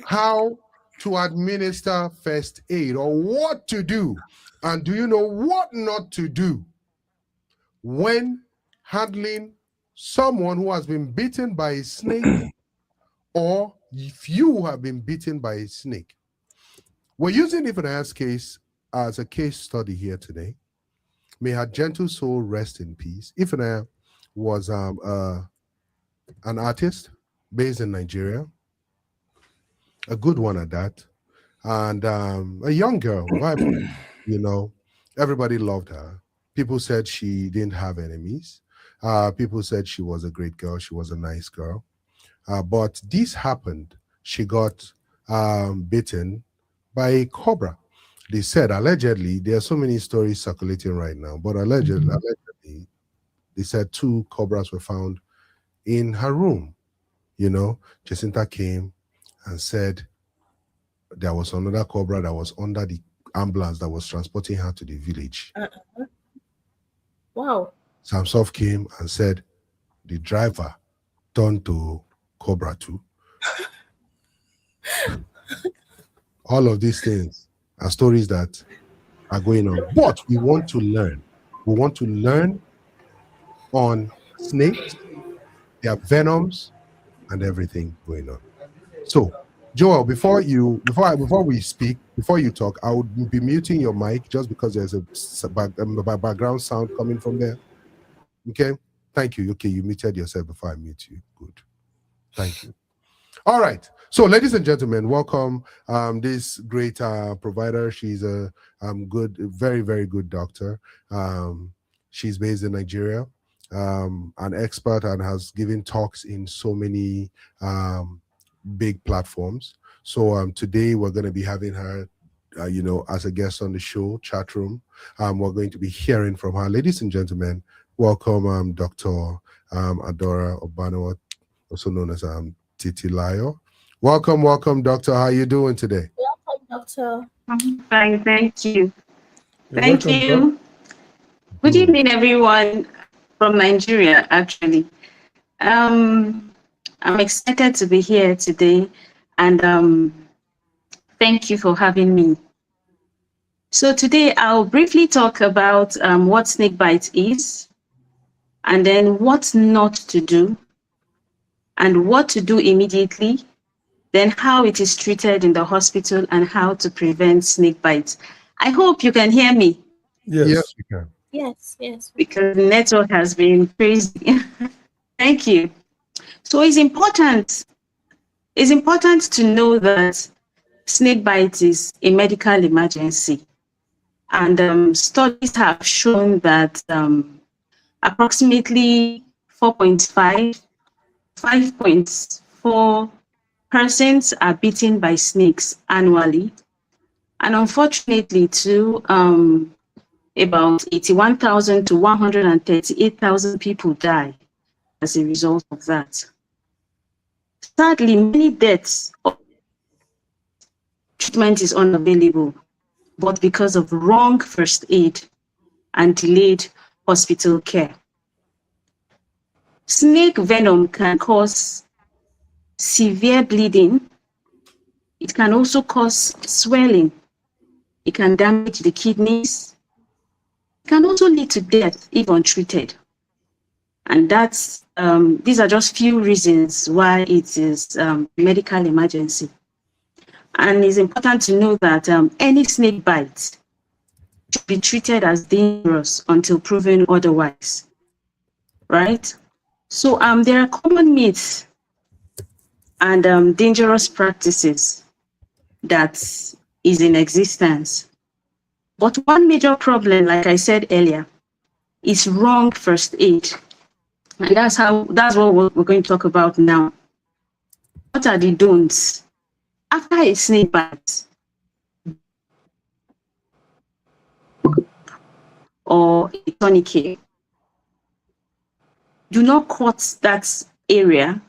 how to administer first aid or what to do? And do you know what not to do when handling someone who has been bitten by a snake or if you have been bitten by a snake? We're using Ifunanya's case as a case study here today. May her gentle soul rest in peace. Ifunanya was an artist based in Nigeria, a good one at that, and a young girl, vibrant, you know, everybody loved her. People said she didn't have enemies. People said she was a great girl. She was a nice girl. But this happened. She got bitten by a cobra. They said, allegedly, there are so many stories circulating right now, but allegedly, they said 2 cobras were found in her room. You know, Jacinta came and said there was another cobra that was under the ambulance that was transporting her to the village. Wow. Samsov came and said the driver turned to Cobra too. All of these things are stories that are going on. But we want to learn. We want to learn on snakes, their venoms, and everything going on. So, Joel, before we speak, before you talk, I would be muting your mic just because there's a background sound coming from there. Okay? Thank you. Okay, you muted yourself before I mute you. Good. Thank you. All right. So, ladies and gentlemen, welcome this great provider. She's a very, very good doctor. She's based in Nigeria, an expert, and has given talks in so many big platforms. So today we're going to be having her, as a guest on the show, chat room. We're going to be hearing from her. Ladies and gentlemen, welcome Dr. Adora Obano, also known as Titilayo. Welcome, doctor. How are you doing today? Welcome, doctor. I'm fine, thank you. You're Thank welcome, you. Good evening, everyone from Nigeria, actually. I'm excited to be here today, and thank you for having me. So today I'll briefly talk about what snake bite is, and then what not to do, and what to do immediately, then how it is treated in the hospital, and how to prevent snake bites. I hope you can hear me. Yes, we can. Yes. Because the network has been crazy. Thank you. So it's important to know that snake bite is a medical emergency. And studies have shown that approximately 5.4 persons are bitten by snakes annually. And unfortunately, too, about 81,000 to 138,000 people die as a result of that. Sadly, many deaths, treatment is unavailable, but because of wrong first aid and delayed hospital care. Snake venom can cause severe bleeding. It can also cause swelling. It can damage the kidneys. It can also lead to death if untreated. And these are just few reasons why it is a medical emergency. And it's important to know that any snake bite should be treated as dangerous until proven otherwise, right? So there are common myths and dangerous practices that is in existence. But one major problem, like I said earlier, is wrong first aid. And that's what we're going to talk about now. What are the don'ts? After a snake bite or a tourniquet, do not cut that area.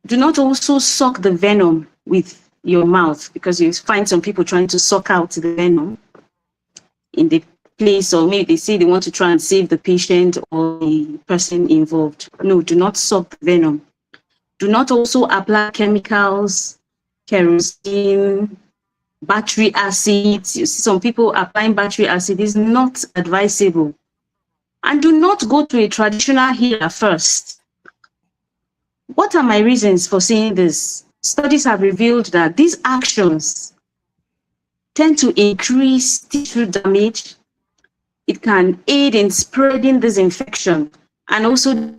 Do not also suck the venom with your mouth, because you find some people trying to suck out the venom in the place, or maybe they say they want to try and save the patient or the person involved. No, do not suck the venom. Do not also apply chemicals, kerosene, battery acid. You see some people applying battery acid. Is not advisable. And do not go to a traditional healer first. What are my reasons for saying this? Studies have revealed that these actions tend to increase tissue damage. It can aid in spreading this infection, and also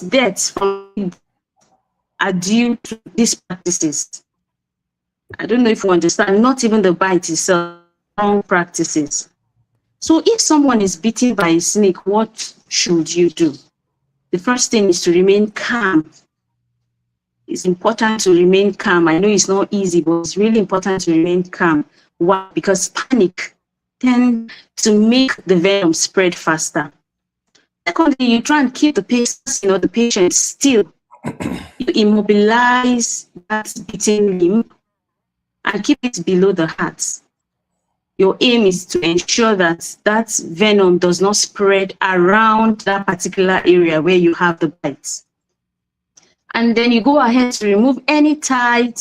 deaths from are due to these practices. I don't know if you understand, not even the bite itself, wrong practices. So if someone is bitten by a snake, what should you do? The first thing is to remain calm. It's important to remain calm. I know it's not easy, but it's really important to remain calm. Why? Because panic tends to make the venom spread faster. Secondly, you try and keep the patient still. You immobilize that bitten limb and keep it below the heart. Your aim is to ensure that that venom does not spread around that particular area where you have the bites. And then you go ahead to remove any tight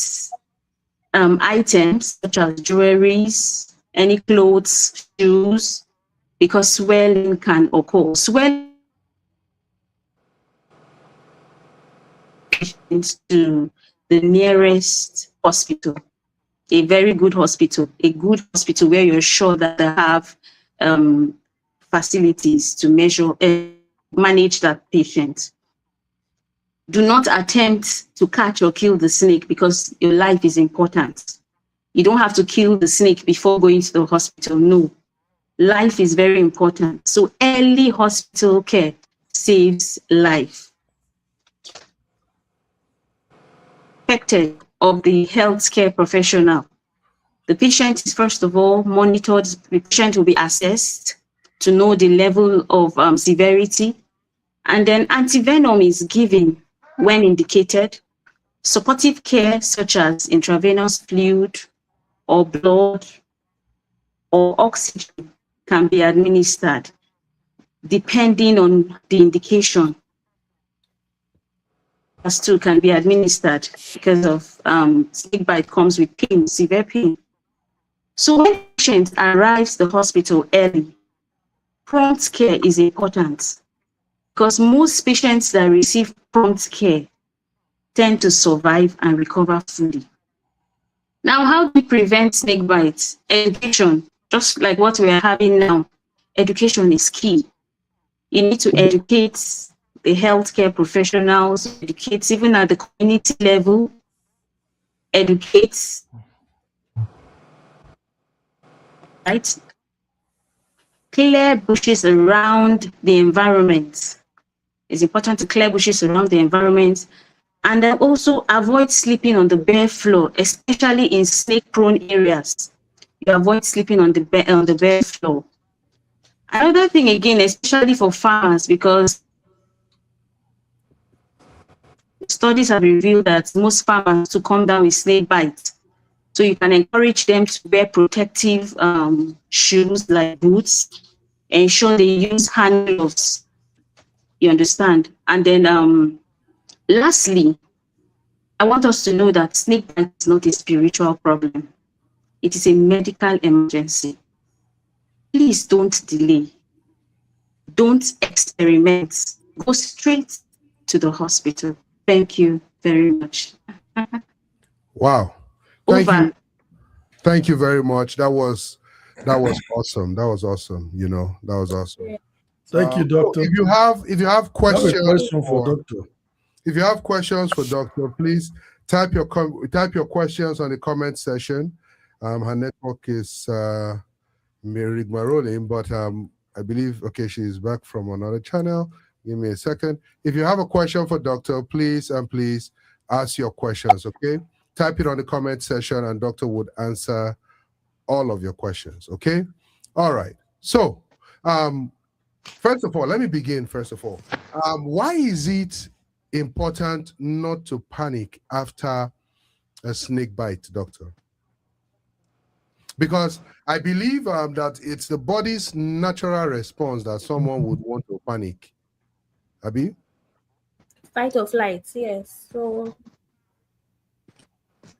items such as jewelries, any clothes, shoes, because swelling can occur. Swelling to the nearest hospital, a very good hospital, where you're sure that they have facilities to measure and manage that patient. Do not attempt to catch or kill the snake, because your life is important. You don't have to kill the snake before going to the hospital. No, life is very important. So early hospital care saves life. Perspective of the healthcare professional. The patient is first of all monitored. The patient will be assessed to know the level of severity, and then antivenom is given when indicated. Supportive care such as intravenous fluid or blood or oxygen can be administered depending on the indication. As two can be administered because of snake bite comes with pain, severe pain. So when patient arrives at the hospital early, prompt care is important, because most patients that receive prompt care tend to survive and recover fully. Now, how do we prevent snake bites? Education, just like what we are having now. Education is key. You need to educate the healthcare professionals, educate even at the community level, educate, right? Clear bushes around the environment. It's important to clear bushes around the environment, and then also avoid sleeping on the bare floor, especially in snake-prone areas. You avoid sleeping on the bare floor. Another thing again, especially for farmers, because studies have revealed that most farmers to come down with snake bites. So you can encourage them to wear protective shoes like boots, ensure they use hand gloves. You understand? And then lastly, I want us to know that snake bite is not a spiritual problem. It is a medical emergency. Please don't delay. Don't experiment. Go straight to the hospital. Thank you very much. Wow. Thank you very much. That was awesome. That was awesome. You know, that was awesome. Thank you, doctor. If you have questions, I have a question for doctor. If you have questions for doctor, please type your questions on the comment section. Her network is rolling, but I believe she's back from another channel. Give me a second. If you have a question for doctor, please ask your questions. Okay, type it on the comment section, and doctor would answer all of your questions. Okay, all right. So, first of all, let me begin. First of all, why is it important not to panic after a snake bite, doctor? Because I believe that it's the body's natural response that someone would want to panic. Abi? Fight or flight, yes. So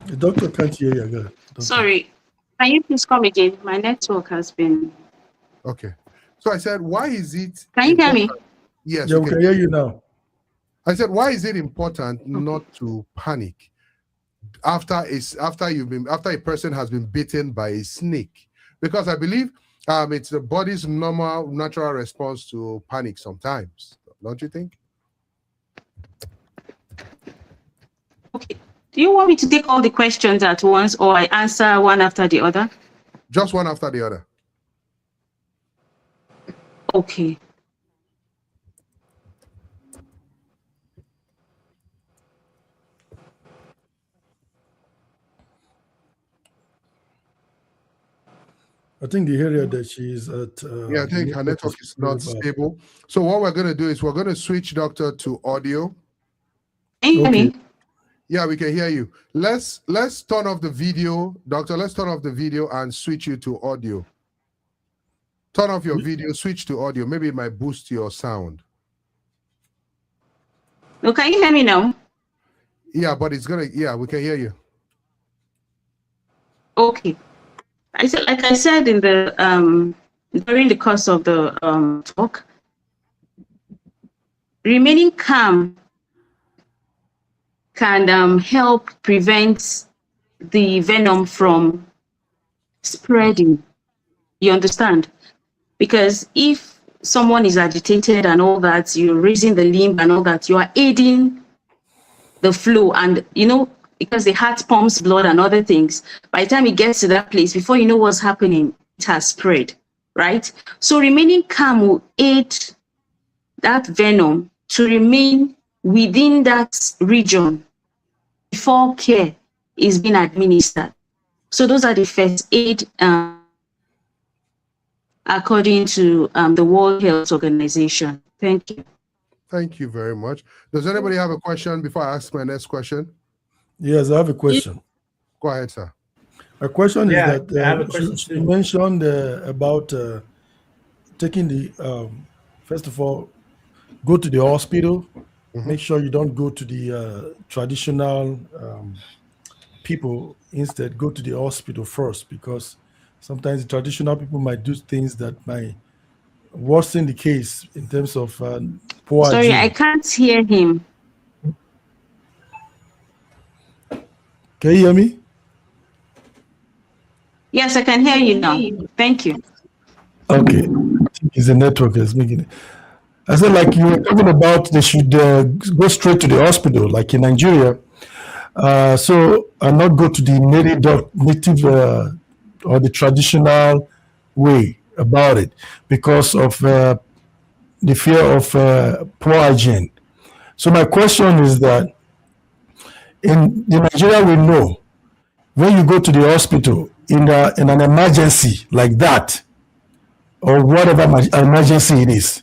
The doctor can't hear you again. Sorry, can you please come again? My network has been. Okay. So I said, why is it? Can you hear me? Yes. Yeah, we can hear you now. I said, why is it important not to panic after a person has been bitten by a snake? Because I believe it's the body's natural response to panic sometimes. Don't you think? Okay. Do you want me to take all the questions at once, or I answer one after the other? Just one after the other. Okay. I think the area that she is at. Yeah, I think her network is not stable. So what we're going to do is we're going to switch, doctor, to audio. Can you hear me? Yeah, we can hear you. Let's turn off the video, doctor. Let's turn off the video and switch you to audio. Turn off your video, switch to audio. Maybe it might boost your sound. No, can you hear me now? Yeah, but it's gonna. Yeah, we can hear you. Okay. Like I said in the during the course of the talk, remaining calm can help prevent the venom from spreading. You understand? Because if someone is agitated and all that, you're raising the limb and all that, you are aiding the flow, and because the heart pumps blood and other things, by the time it gets to that place, before you know what's happening, it has spread, right? So remaining calm will aid that venom to remain within that region before care is being administered. So those are the first aid according to the World Health Organization. Thank you. Thank you very much. Does anybody have a question before I ask my next question? Yes, I have a question. Go ahead, sir. My question is that I have a question you mentioned about taking the, first of all, go to the hospital. Make sure you don't go to the traditional people. Instead, go to the hospital first, because sometimes the traditional people might do things that might worsen the case in terms of poor Sorry, hygiene. I can't hear him. Can you hear me? Yes, I can hear you now. Thank you. Okay. I think it's the network that's making it. I said, like you were talking about, they should go straight to the hospital, like in Nigeria. And not go to the native or the traditional way about it, because of the fear of poor hygiene. So my question is that in Nigeria, we know when you go to the hospital in an emergency like that, or whatever emergency it is,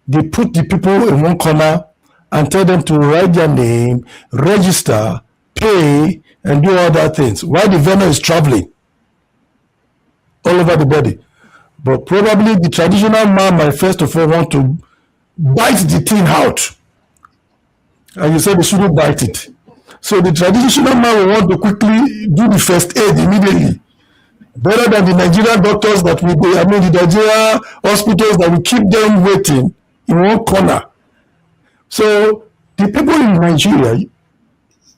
they put the people in one corner and tell them to write their name, register, pay, and do other things, while the venom is traveling all over the body. But probably the traditional man might first of all want to bite the thing out. And you said they shouldn't bite it. So the traditional man will want to quickly do the first aid immediately. Better than the Nigerian doctors the Nigerian hospitals that will keep them waiting in one corner. So the people in Nigeria,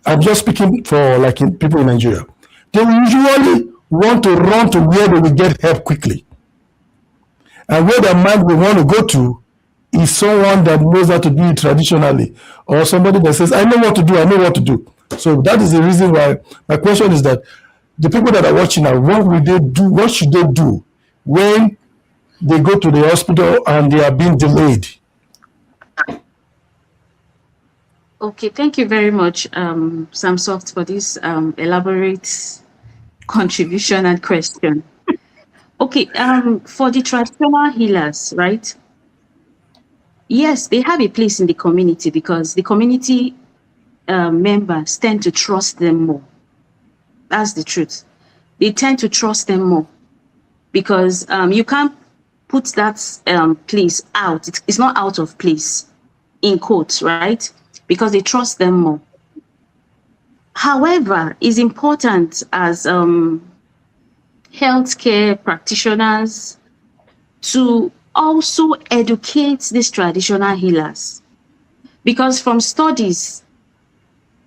I'm just speaking for people in Nigeria, they will usually want to run to where they will get help quickly. And where their mind will want to go to is someone that knows how to do it traditionally, or somebody that says, I know what to do. So that is the reason why my question is that the people that are watching now, what will they do? What should they do when they go to the hospital and they are being delayed? Okay, thank you very much, Samsoft, for this elaborate contribution and question. Okay, for the traditional healers, right? yes, they have a place in the community because the community members tend to trust them more. That's the truth. They tend to trust them more because you can't put that place out. It's not out of place, in quotes, right? Because they trust them more. However, it's important as healthcare practitioners to also educate these traditional healers. Because from studies,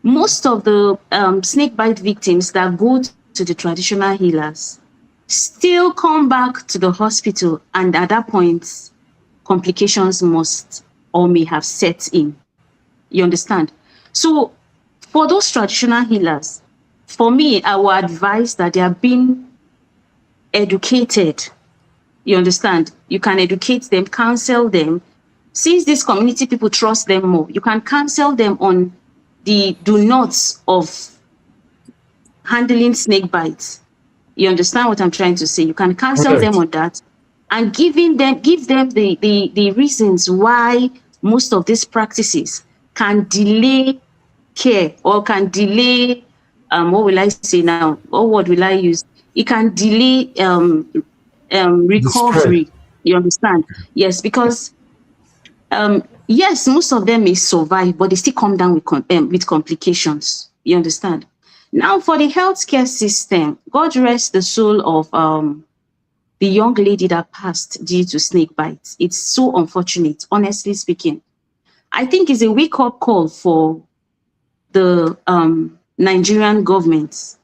most of the snake bite victims that go to the traditional healers still come back to the hospital, and at that point, complications must or may have set in. You understand? So for those traditional healers, for me, I would advise that they are being educated. You understand? You can educate them, counsel them. Since these community people trust them more, you can counsel them on the do nots of handling snake bites. You understand what I'm trying to say? You can counsel them on that and give them the reasons why most of these practices can delay care or can delay, what will I say now? What word will I use? It can delay recovery. You understand? Yes, because yes, most of them may survive, but they still come down with complications. You understand? Now, for the healthcare system, God rest the soul of the young lady that passed due to snake bites. It's so unfortunate, honestly speaking. I think it's a wake-up call for the Nigerian government,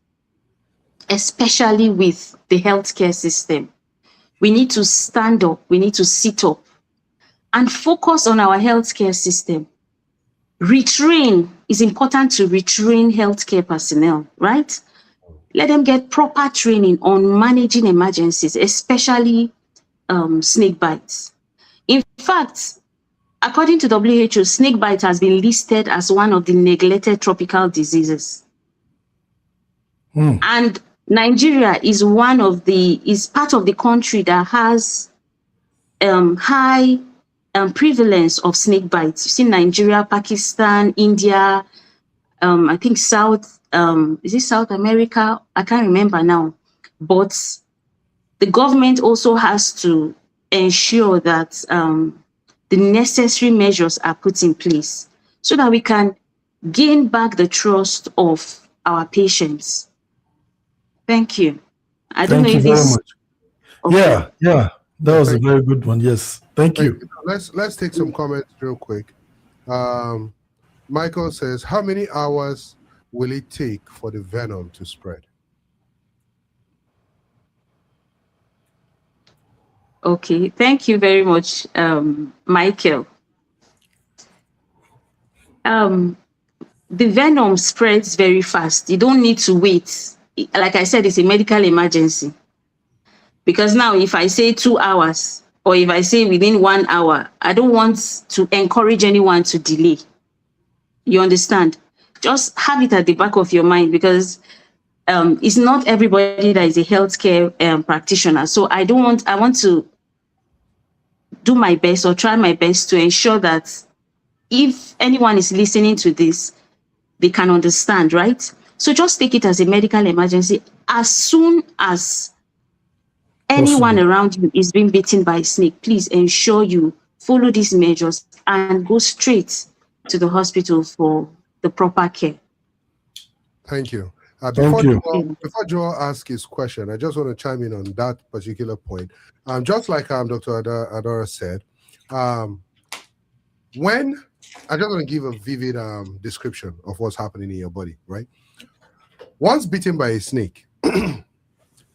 especially with the healthcare system. We need to stand up, we need to sit up and focus on our healthcare system. Retrain, is important to retrain healthcare personnel, right? Let them get proper training on managing emergencies, especially snake bites. In fact, according to WHO, snake bite has been listed as one of the neglected tropical diseases. And Nigeria is part of the country that has high prevalence of snake bites. You see Nigeria, Pakistan, India, I think is it South America? I can't remember now. But the government also has to ensure that the necessary measures are put in place so that we can gain back the trust of our patients. Thank you. I don't know if this. Okay. Yeah, that was a very good one. Yes, thank you. Let's take some comments real quick. Michael says, how many hours will it take for the venom to spread? Okay, thank you very much, Michael. The venom spreads very fast. You don't need to wait. Like I said, it's a medical emergency. Because now if I say 2 hours, or if I say within 1 hour, I don't want to encourage anyone to delay. You understand? Just have it at the back of your mind, because it's not everybody that is a healthcare practitioner. So I want to do my best or try my best to ensure that if anyone is listening to this, they can understand, right? So just take it as a medical emergency. As soon as anyone around you is being bitten by a snake, please ensure you follow these measures and go straight to the hospital for the proper care. Thank you. Thank you. Before Joel asks his question, I just want to chime in on that particular point. Just like Dr. Adora said, when I just want to give a vivid description of what's happening in your body, right? Once bitten by a snake,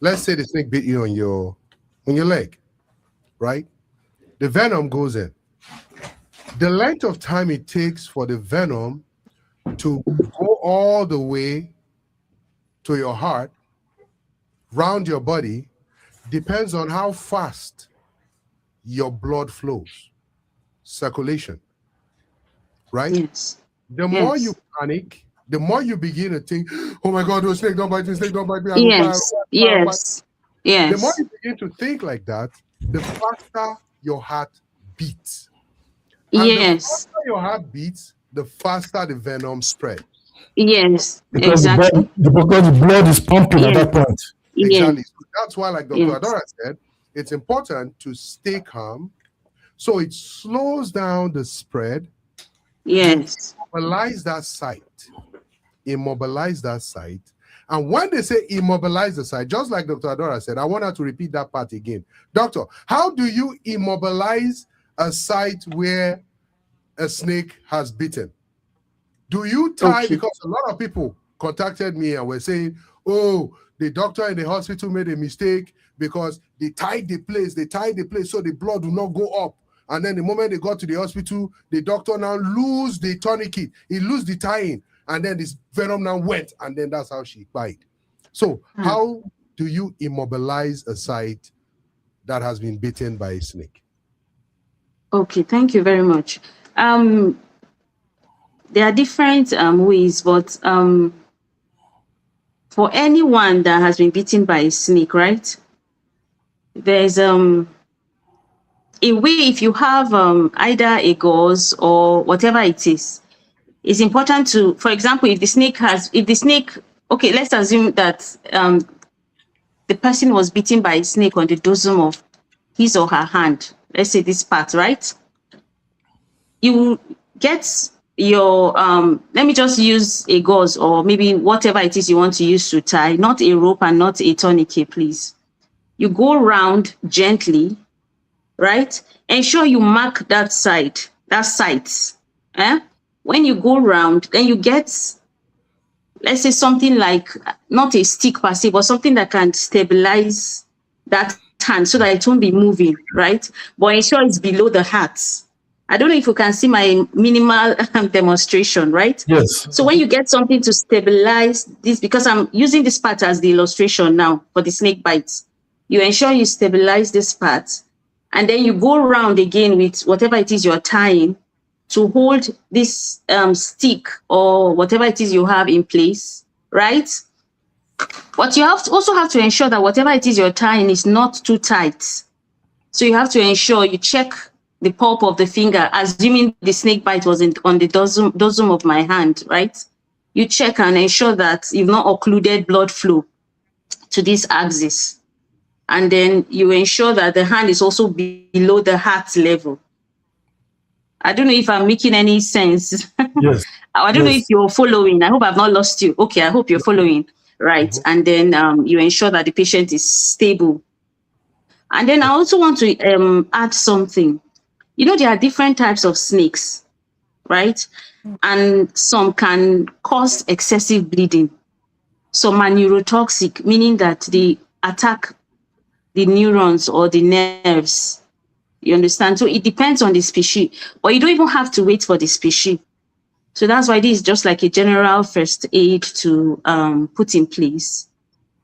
let's say the snake bit you on your leg, right? The venom goes in. The length of time it takes for the venom to go all the way to your heart, round your body, depends on how fast your blood flows, circulation, right? Yes. The more you panic, the more you begin to think, oh my God, snake don't bite me, snake don't bite me. Yes. The more you begin to think like that, the faster your heart beats. And Yes. the faster your heart beats, the faster the venom spread. Yes. Because Exactly. the blood is pumping at that point. Exactly. Yes. So that's why, like Dr. Adora said, it's important to stay calm. So it slows down the spread. Yes. Immobilize that site. Immobilize that site. And when they say immobilize the site, just like Dr. Adora said, I want her to repeat that part again. Doctor, how do you immobilize a site where a snake has bitten? Do you tie, because a lot of people contacted me and were saying, oh, the doctor in the hospital made a mistake because they tied the place so the blood will not go up. And then the moment they got to the hospital, the doctor now lose the tourniquet, he lose the tying, and then this venom now went, and then that's how she died. So how do you immobilize a site that has been bitten by a snake? Okay, thank you very much. There are different ways, but for anyone that has been bitten by a snake, right? There's a way, if you have either a gauze or whatever it is, it's important to, for example, if the snake, okay, let's assume that the person was bitten by a snake on the dorsum of his or her hand. Let's say this part, right? You get your, let me just use a gauze or maybe whatever it is you want to use to tie, not a rope and not a tourniquet, please. You go around gently, right? Ensure you mark that side, that site. When you go around, then you get, let's say something like, not a stick per se, but something that can stabilize that hand so that it won't be moving, right? But ensure it's below the heart. I don't know if you can see my minimal demonstration, right? Yes. So when you get something to stabilize this, because I'm using this part as the illustration now for the snake bites, you ensure you stabilize this part, and then you go around again with whatever it is you're tying to hold this stick or whatever it is you have in place, right? But you also have to ensure that whatever it is you're tying is not too tight. So you have to ensure you check the pulp of the finger, assuming the snake bite was on the dorsum of my hand, right? You check and ensure that you've not occluded blood flow to this axis. And then you ensure that the hand is also below the heart level. I don't know if I'm making any sense. Yes. I don't know if you're following. I hope I've not lost you. Okay, I hope you're following. Right. And then you ensure that the patient is stable. And then I also want to add something. You know, there are different types of snakes, right? And some can cause excessive bleeding. Some are neurotoxic, meaning that they attack the neurons or the nerves. You understand? So it depends on the species, but you don't even have to wait for the species. So that's why this is just like a general first aid to put in place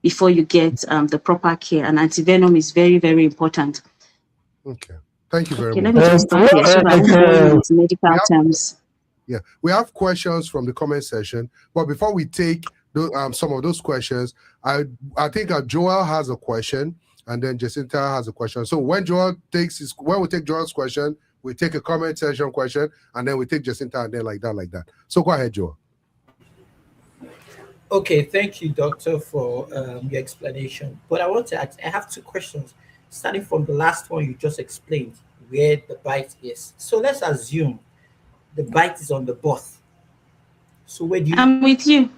before you get the proper care. And antivenom is very, very important. Okay. Thank you very Okay, much. let me just stop here so that I won't go into medical terms. Yeah, we have questions from the comment section, but before we take some of those questions, I think Joel has a question, and then Jacinta has a question. So when we take Joel's question, we take a comment section question, and then we take Jacinta, and then like that. So go ahead, Joel. Okay, thank you, doctor, for your explanation. But I want to ask, I have two questions, starting from the last one you just explained, where the bite is. So let's assume the bite is on the butt. So where do you? I'm with you.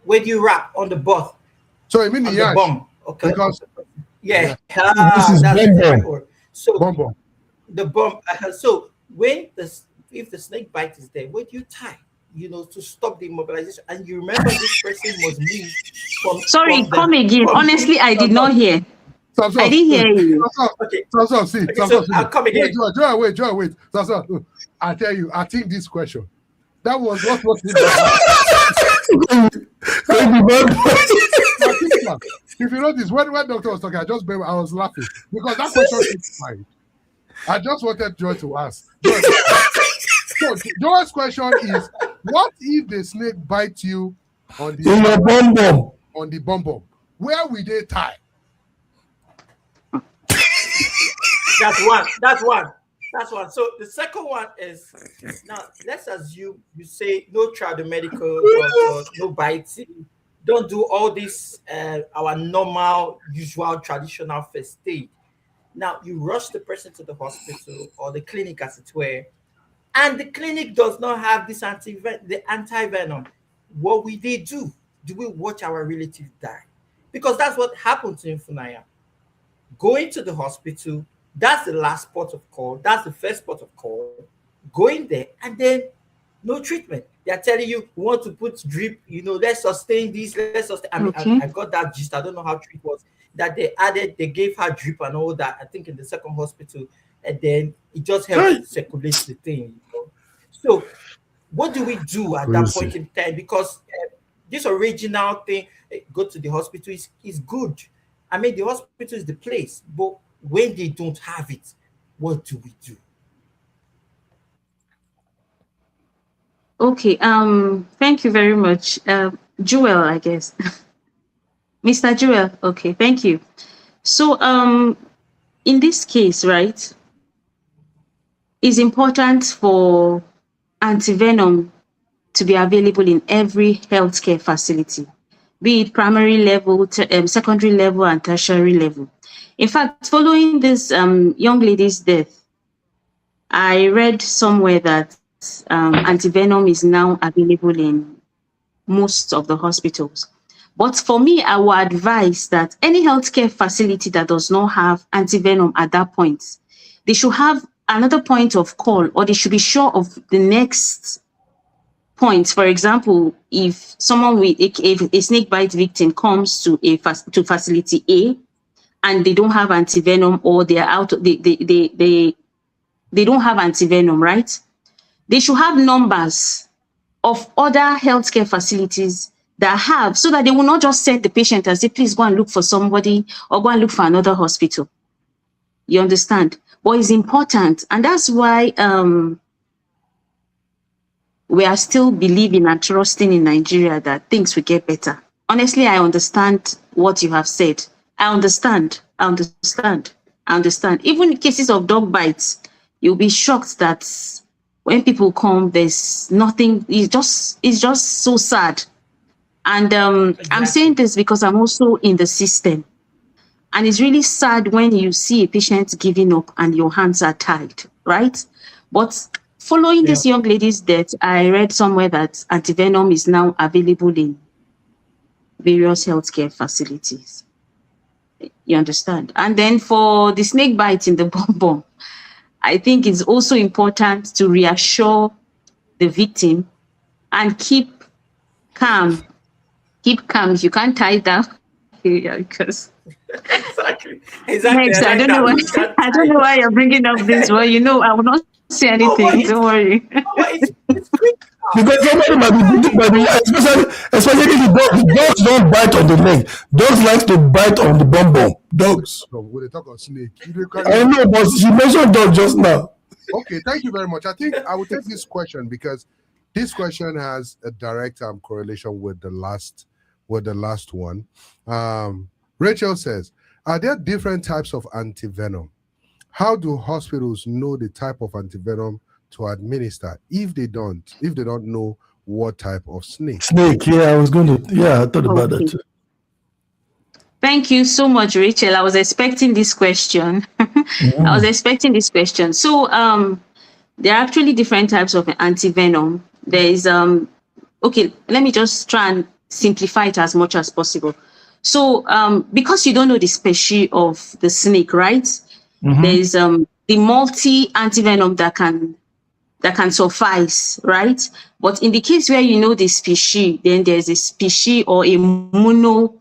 Where do you wrap on the butt? So I mean the bum. Okay. Because yeah. This is that's the right bum. word. So bum. The bum. So if the snake bite is there, where do you tie? You know, to stop the immobilization. And you remember this person was moved from. Sorry, come again. Honestly, I did not hear. I didn't hear you. Okay. So I'll come again. Joel, wait. So, I tell you, I think this question. That was what was If you notice, when doctor was talking, I was laughing because that question is fine. I just wanted Joel to ask. So Joel's question is, what if the snake bites you on the bum? Where will they tie? That's one. That's one. So the second one is, now let's assume you say no tradomedical or no biting, don't do all this our normal, usual, traditional first aid. Now you rush the person to the hospital or the clinic, as it were, and the clinic does not have this anti-venom. What will they do? Do we watch our relatives die? Because that's what happened to Ifunanya. Going to the hospital, that's the last port of call. That's the first port of call. Going there and then no treatment. They are telling you, we want to put drip, let's sustain this, let's sustain. I mean, Okay. I got that gist. I don't know how true it was. That they gave her drip and all that, I think in the second hospital, and then it just helped circulate the thing. So what do we do at that point in time? Because this original thing, go to the hospital is good. I mean, the hospital is the place, but when they don't have it, what do we do? Okay. Thank you very much. Jewel, I guess. Mr. Jewel. Okay, thank you. So, in this case, right, it's important for antivenom to be available in every healthcare facility, be it primary level, secondary level, and tertiary level. In fact, following this young lady's death, I read somewhere that antivenom is now available in most of the hospitals. But for me, I would advise that any healthcare facility that does not have antivenom at that point, they should have another point of call, or they should be sure of the next point. For example, if someone with if a snake bite victim comes to facility A and they don't have antivenom, or they are out, they don't have antivenom, right? They should have numbers of other healthcare facilities that have, so that they will not just send the patient and say, please go and look for somebody or go and look for another hospital. You understand? But it's important, and that's why we are still believing and trusting in Nigeria that things will get better. Honestly, I understand what you have said. I understand. Even in cases of dog bites, you'll be shocked that when people come, there's nothing. It's just so sad. And Exactly. I'm saying this because I'm also in the system. And it's really sad when you see a patient giving up and your hands are tied, right? But following this young lady's death, I read somewhere that antivenom is now available in various healthcare facilities. You understand? And then for the snake bite in the bum, I think it's also important to reassure the victim and keep calm. Keep calm. You can't tie down because Exactly. next, I don't know why. I don't know why you're bringing up this. Well, I will not say anything. Don't worry. It's quick. Because somebody might be especially the dogs don't bite on the leg. Dogs like to bite on the bum. Dogs. No, when they talk of snake, I know, but she mentioned dog just now. Okay, thank you very much. I think I will take this question because this question has a direct correlation with the last one. Rachel says, are there different types of antivenom? How do hospitals know the type of antivenom to administer if they don't know what type of snake? Yeah, I thought about that too. Thank you so much, Rachel. I was expecting this question. So there are actually different types of antivenom. There is okay, let me just try and simplify it as much as possible. So because you don't know the species of the snake, right? Mm-hmm. There is the multi-antivenom that can suffice, right? But in the case where you know the species, then there's a species or a mono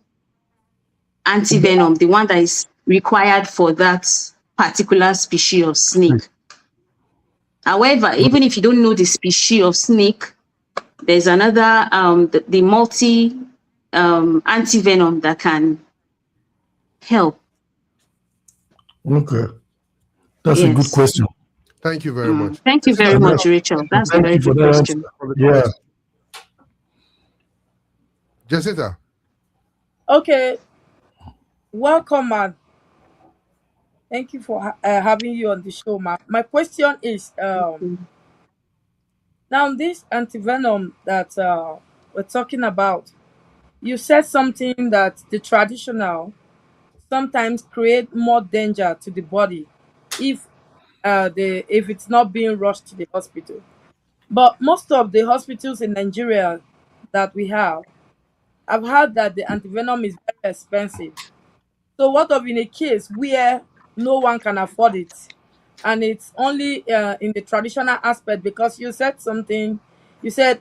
antivenom, the one that is required for that particular species of snake. However, even if you don't know the species of snake, there's another the multi antivenom that can help. Okay, that's a good question. Thank you very much. Thank you very much, Rachel. That's a very good question. Yeah. Jessica. Okay. Welcome, man. Thank you for having you on the show, ma. My question is, now this antivenom that we're talking about, you said something that the traditional sometimes create more danger to the body if if it's not being rushed to the hospital. But most of the hospitals in Nigeria that we have, I've heard that the antivenom is very expensive. So what of in a case where no one can afford it, and it's only in the traditional aspect? Because you said something, you said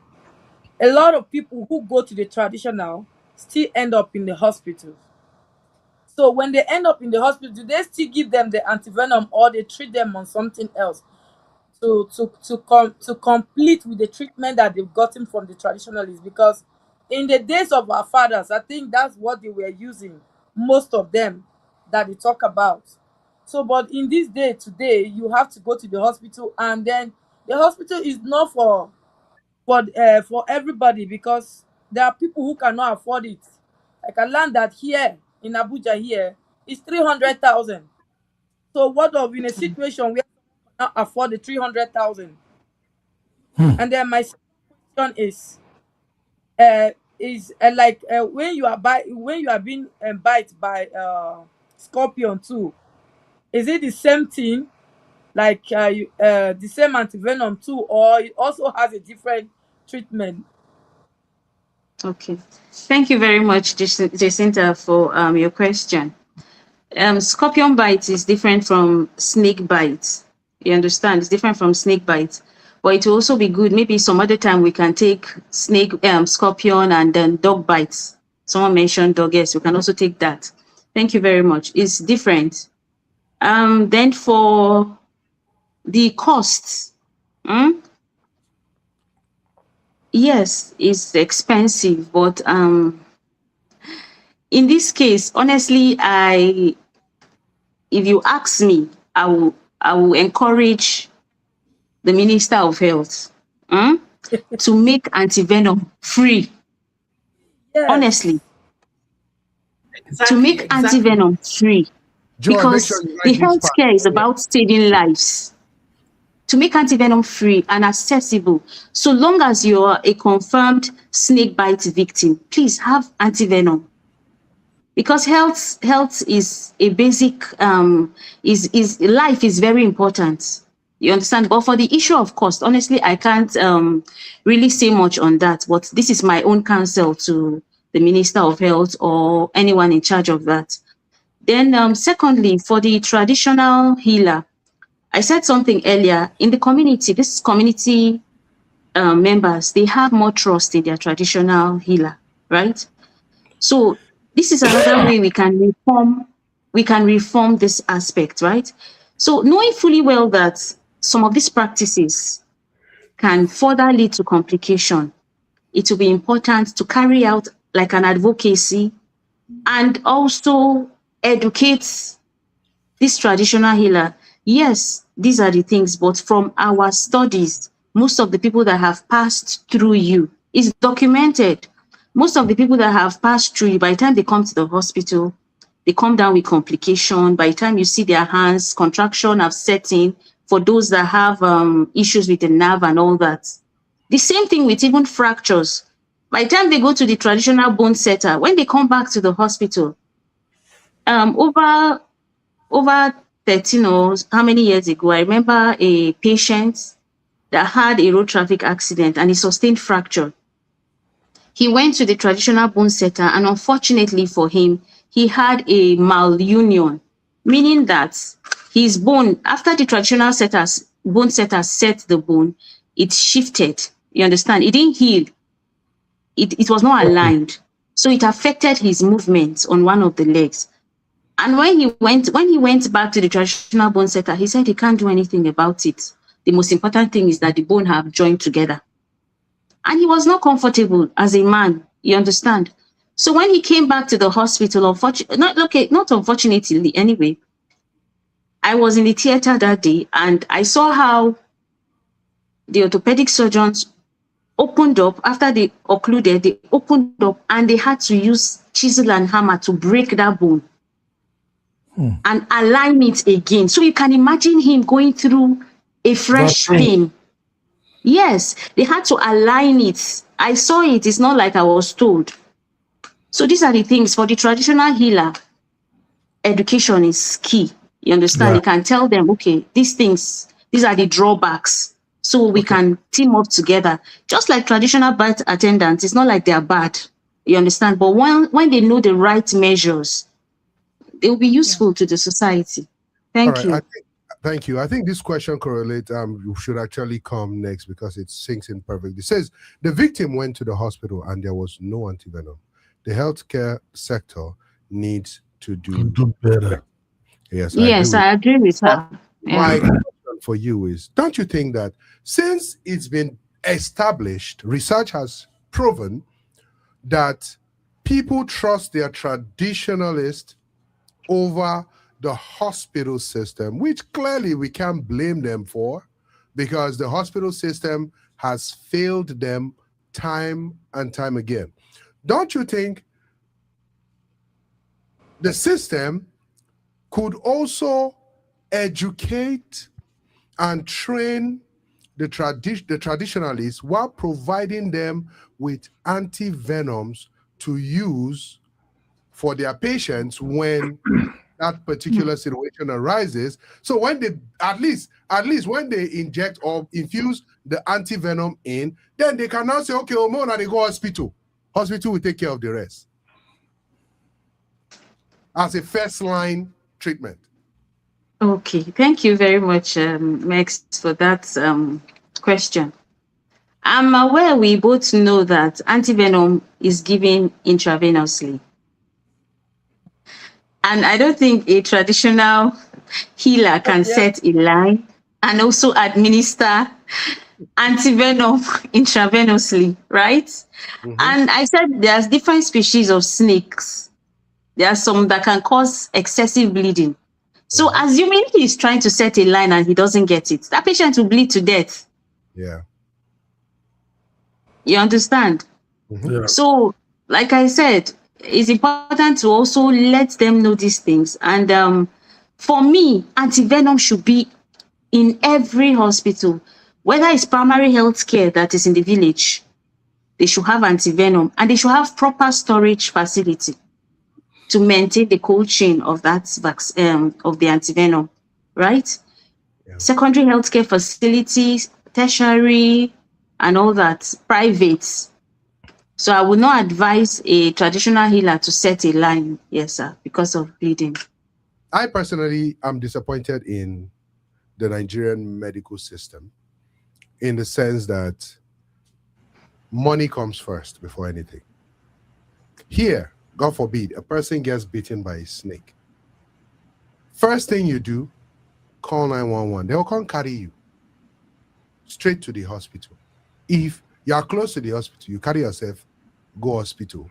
a lot of people who go to the traditional still end up in the hospital. So when they end up in the hospital, do they still give them the antivenom, or they treat them on something else to complete with the treatment that they've gotten from the traditionalists? Because in the days of our fathers, I think that's what they were using, most of them that they talk about. So, but in this day today, you have to go to the hospital, and then the hospital is not for everybody, because there are people who cannot afford it. Like I learned that here in Abuja here is 300,000. So what of in a situation where you cannot afford the 300,000? And then my second question is like when you are being bite by scorpion too, is it the same thing, like the same antivenom too, or it also has a different treatment? Okay. Thank you very much, Jacinta, for your question. Scorpion bite is different from snake bite. You understand? It's different from snake bite. But it will also be good. Maybe some other time we can take scorpion, and then dog bites. Someone mentioned dog. Yes, we can also take that. Thank you very much. It's different. Then for the costs, yes, it's expensive, but in this case, honestly, if you ask me, I will encourage the Minister of Health to make antivenom free. Yes. Honestly, Exactly, to make antivenom free, Joy, make because sure you write the this part. healthcare is about saving lives. To make antivenom free and accessible, so long as you are a confirmed snake bite victim, please have antivenom. Because health is a basic is life is very important. You understand? But for the issue of cost, honestly, I can't really say much on that. But this is my own counsel to the Minister of Health or anyone in charge of that. Then secondly, for the traditional healer, I said something earlier. In the community, this community members, they have more trust in their traditional healer, right? So this is another way we can reform this aspect, right? So knowing fully well that some of these practices can further lead to complication, it will be important to carry out like an advocacy and also educate this traditional healer. Yes, these are the things, but from our studies, most of the people that have passed through you is documented. Most of the people that have passed through you, by the time they come to the hospital, they come down with complication. By the time you see their hands, contraction have set in for those that have issues with the nerve and all that. The same thing with even fractures. By the time they go to the traditional bone setter, when they come back to the hospital, over 13 or how many years ago, I remember a patient that had a road traffic accident and he sustained fracture. He went to the traditional bone setter, and unfortunately for him, he had a malunion, meaning that his bone, after the traditional bone setter set the bone, it shifted. You understand? It didn't heal. It was not aligned. So it affected his movement on one of the legs. And when he went back to the traditional bone setter, he said he can't do anything about it. The most important thing is that the bone have joined together. And he was not comfortable as a man, you understand? So when he came back to the hospital, not unfortunately anyway, I was in the theater that day and I saw how the orthopedic surgeons opened up, after they occluded, they opened up and they had to use chisel and hammer to break that bone. and align it again. So you can imagine him going through a fresh pain. Yes, they had to align it. I saw it. It's not like I was told. So these are the things for the traditional healer. Education is key. You understand? You can tell them, okay, these are the drawbacks. So we can team up together. Just like traditional birth attendants, it's not like they're bad. You understand? But when they know the right measures, they will be useful to the society. Thank you. Thank you. I think this question correlates, should actually come next because it sinks in perfectly. It says, the victim went to the hospital and there was no antivenom. The healthcare sector needs to do better. Yes, I agree with her. My question for you is, don't you think that since it's been established, research has proven that people trust their traditionalist over the hospital system, which clearly we can't blame them for, because the hospital system has failed them time and time again. Don't you think the system could also educate and train the traditionalists while providing them with anti-venoms to use for their patients when that particular situation arises? So when they at least when they inject or infuse the anti-venom in, then they can now say, okay, Omona, they go hospital will take care of the rest as a first line treatment. Okay, thank you very much, Max, for that question. I'm aware we both know that antivenom is given intravenously. And I don't think a traditional healer can set a line and also administer antivenom intravenously, right? And I said there's different species of snakes. There are some that can cause excessive bleeding. So assuming he's trying to set a line and he doesn't get it, that patient will bleed to death. Yeah. You understand? Yeah. So, like I said, it's important to also let them know these things. And for me, antivenom should be in every hospital, whether it's primary health care that is in the village, they should have antivenom, and they should have proper storage facility to maintain the cold chain of that vaccine, of the antivenom, right? Yeah. Secondary healthcare facilities, tertiary, and all that, private. So I would not advise a traditional healer to set a line, yes, sir, because of bleeding. I personally am disappointed in the Nigerian medical system in the sense that money comes first before anything. Here, God forbid, a person gets bitten by a snake. First thing you do, call 911. They'll come carry you straight to the hospital. If you are close to the hospital, you carry yourself, go hospital.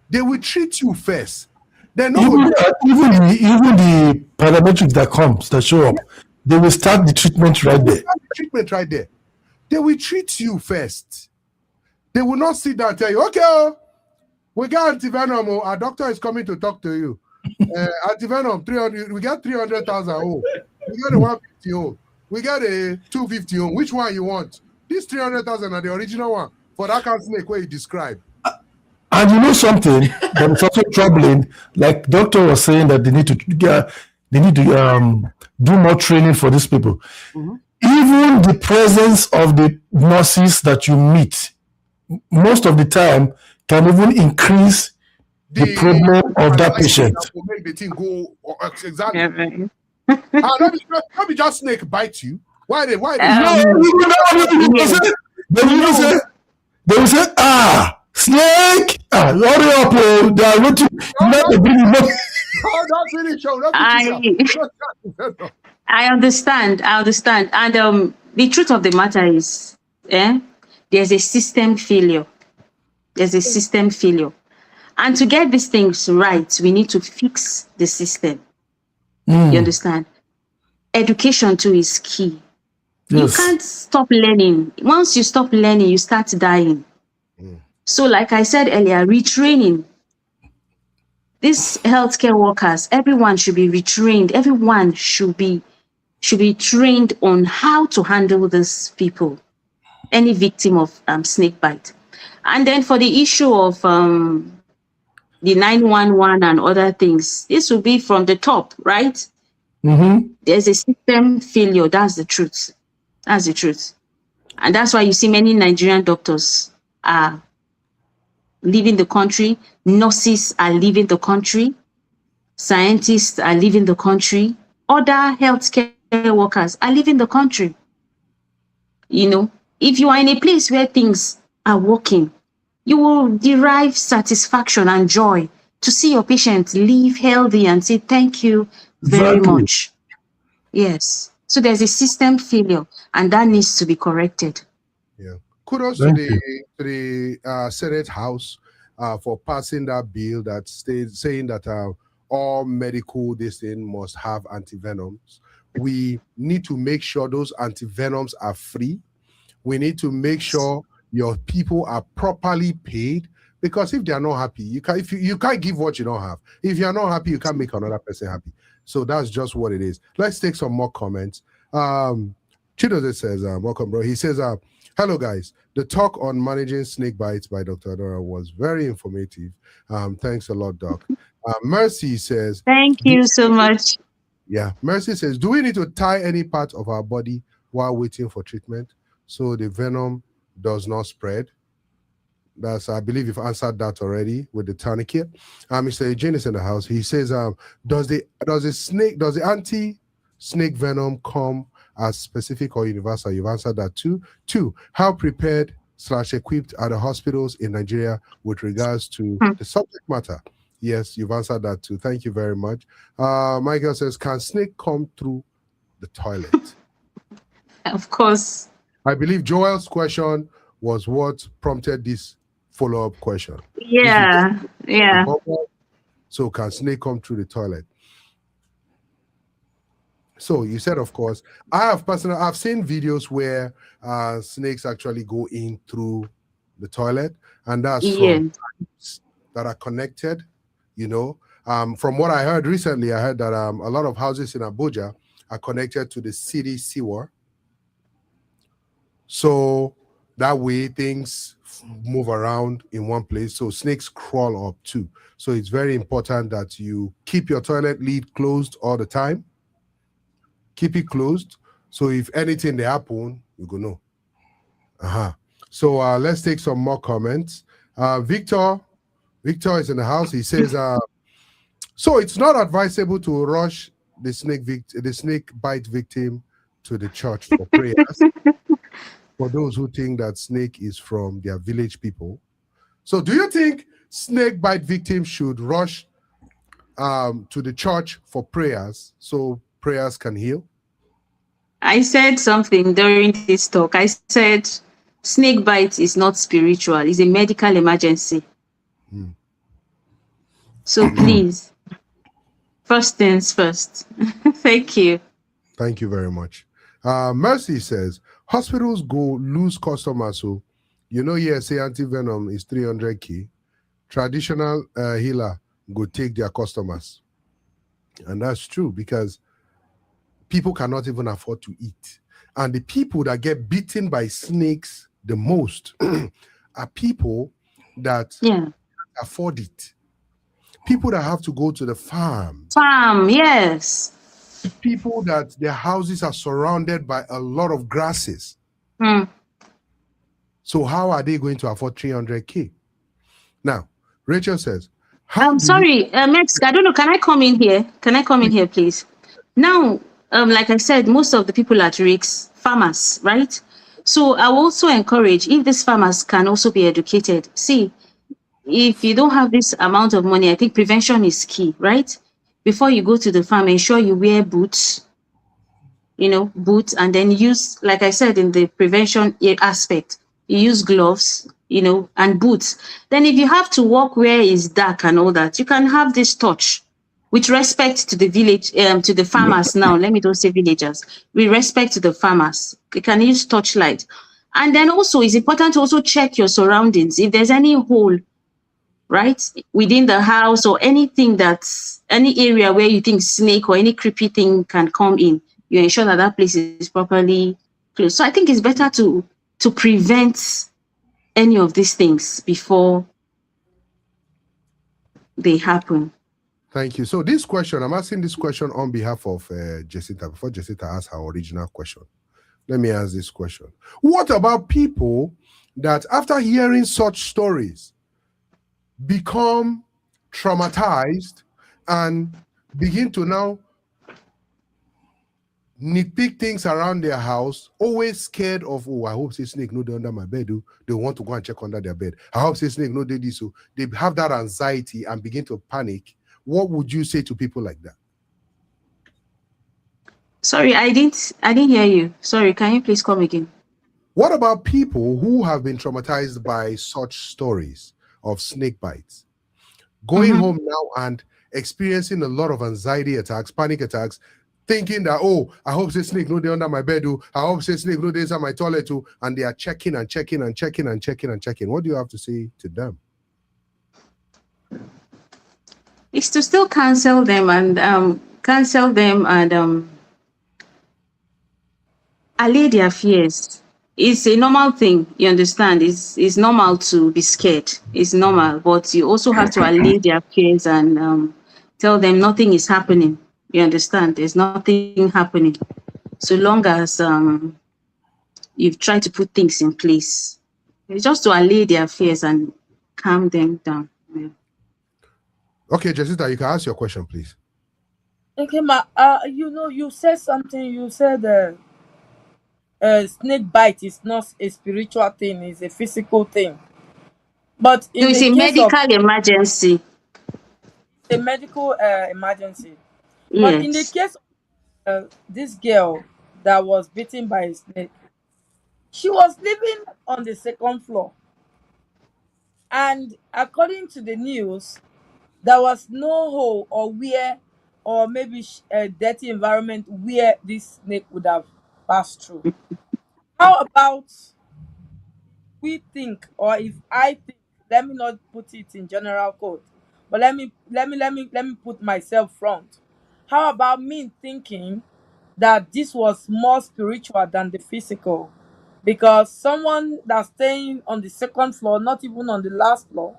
They will treat you first. Then even the paramedics that show up, they will start the treatment right there. They will treat you first. They will not sit down and tell you, okay, we got antivenom. Our doctor is coming to talk to you. Antivenom, 300. We got 300,000. Oh, we got a 150. Oh, we got a 250. Oh, which one you want? These 300,000 are the original one for that kind of snake where you describe. And you know something that is also troubling. Like doctor was saying that they need to do more training for these people. Even the presence of the nurses that you meet, most of the time, can even increase the problem of that patient. Make the thing go exactly. Let me just snake bite you. Why they? They will say, snake, hurry up, they are waiting. I understand. And the truth of the matter is, there's a system failure. And to get these things right, we need to fix the system. You understand? Education too is key. Yes. You can't stop learning. Once you stop learning, you start dying. So like I said earlier, retraining. these healthcare workers, everyone should be retrained. Everyone should be trained on how to handle these people, any victim of snake bite. And then for the issue of the 911 and other things, this will be from the top, right? There's a system failure. That's the truth. That's the truth. And that's why you see many Nigerian doctors are leaving the country. Nurses are leaving the country. Scientists are leaving the country. Other healthcare workers are leaving the country. You know, if you are in a place where things are working, you will derive satisfaction and joy to see your patient live healthy and say, thank you very much. Yes. So there's a system failure, and that needs to be corrected. Yeah. Kudos to the Senate House for passing that bill that saying that all medical this thing must have antivenoms. We need to make sure those antivenoms are free. We need to make sure your people are properly paid, because if they are not happy, you can't give what you don't have. If you are not happy, you can't make another person happy. So that's just what it is. Let's take some more comments. Chidoze says, welcome, bro. He says, hello, guys. The talk on managing snake bites by Dr. Adora was very informative. Thanks a lot, Doc. Mercy says, thank you so much. Yeah, Mercy says, do we need to tie any part of our body while waiting for treatment so the venom does not spread? That's, I believe you've answered that already with the tourniquet. Mr. Eugene is in the house. He says, does the anti-snake venom come as specific or universal? You've answered that too. 2, how prepared / equipped are the hospitals in Nigeria with regards to the subject matter? Yes, you've answered that too. Thank you very much. Michael says, can snake come through the toilet? Of course. I believe Joel's question was what prompted this follow-up question. Yeah, yeah. So can snake come through the toilet? So you said, of course. I've seen videos where snakes actually go in through the toilet, and that's from pipes that are connected. You know, from what I heard recently, I heard that a lot of houses in Abuja are connected to the city sewer. So that way things move around in one place. So snakes crawl up too. So it's very important that you keep your toilet lid closed all the time. Keep it closed. So if anything they happen, you go know. So let's take some more comments. Victor is in the house. He says, so it's not advisable to rush the snake bite victim to the church for prayers. For those who think that snake is from their village people. So do you think snake bite victims should rush to the church for prayers so prayers can heal? I said something during this talk. I said snake bite is not spiritual. It's a medical emergency. So please, first things first. Thank you. Thank you very much. Mercy says, hospitals go lose customers. So, you know, say anti-venom is 300K. Traditional healer go take their customers. And that's true because people cannot even afford to eat. And the people that get bitten by snakes the most are people that afford it. People that have to go to the farm. Yes. People that their houses are surrounded by a lot of grasses. So how are they going to afford 300K? Now, Rachel says, I'm sorry, Max, I don't know. Can I come in here? Can I come in here, please? Now, like I said, most of the people at risk, farmers, right? So I will also encourage, if these farmers can also be educated. See, if you don't have this amount of money, I think prevention is key, right? Before you go to the farm, ensure you wear boots, boots, and then use, like I said, in the prevention aspect, you use gloves, and boots. Then if you have to walk where it's dark and all that, you can have this torch. With respect to the village, to the farmers now, let me don't say villagers, with respect to the farmers, you can use torchlight. And then also, it's important to also check your surroundings. If there's any hole right? Within the house or anything any area where you think snake or any creepy thing can come in, you ensure that that place is properly closed. So I think it's better to prevent any of these things before they happen. Thank you. So this question, I'm asking this question on behalf of Jessica, before Jessica asks her original question. Let me ask this question. What about people that after hearing such stories become traumatized and begin to now nitpick things around their house, always scared of, oh, I hope say snake no dey under my bed. They want to go and check under their bed. I hope say snake no dey this. So they have that anxiety and begin to panic. What would you say to people like that? Sorry, I didn't hear you. Sorry, can you please come again? What about people who have been traumatized by such stories of snake bites, going home now and experiencing a lot of anxiety attacks, panic attacks, thinking that, oh, I hope say snake no dey under my bed, I hope say snake no dey inside my toilet, and they are checking and checking and checking and checking and checking. What do you have to say to them? It's to still cancel them and allay their fears. It's a normal thing, you understand. It's normal to be scared. It's normal, but you also have to allay their fears and tell them nothing is happening. You understand? There's nothing happening. So long as you've tried to put things in place. It's just to allay their fears and calm them down. Yeah. Okay, Jessica, you can ask your question, please. Okay, you said something. You said snake bite is not a spiritual thing; it's a physical thing. But in it's the a case medical emergency. A medical emergency. Yes. But in the case of this girl that was bitten by a snake, she was living on the second floor, and according to the news, there was no hole or maybe a dirty environment where this snake would have passed through. How about we think, or if I think, let me not put it in general code, but let me put myself front. How about me thinking that this was more spiritual than the physical? Because someone that's staying on the second floor, not even on the last floor,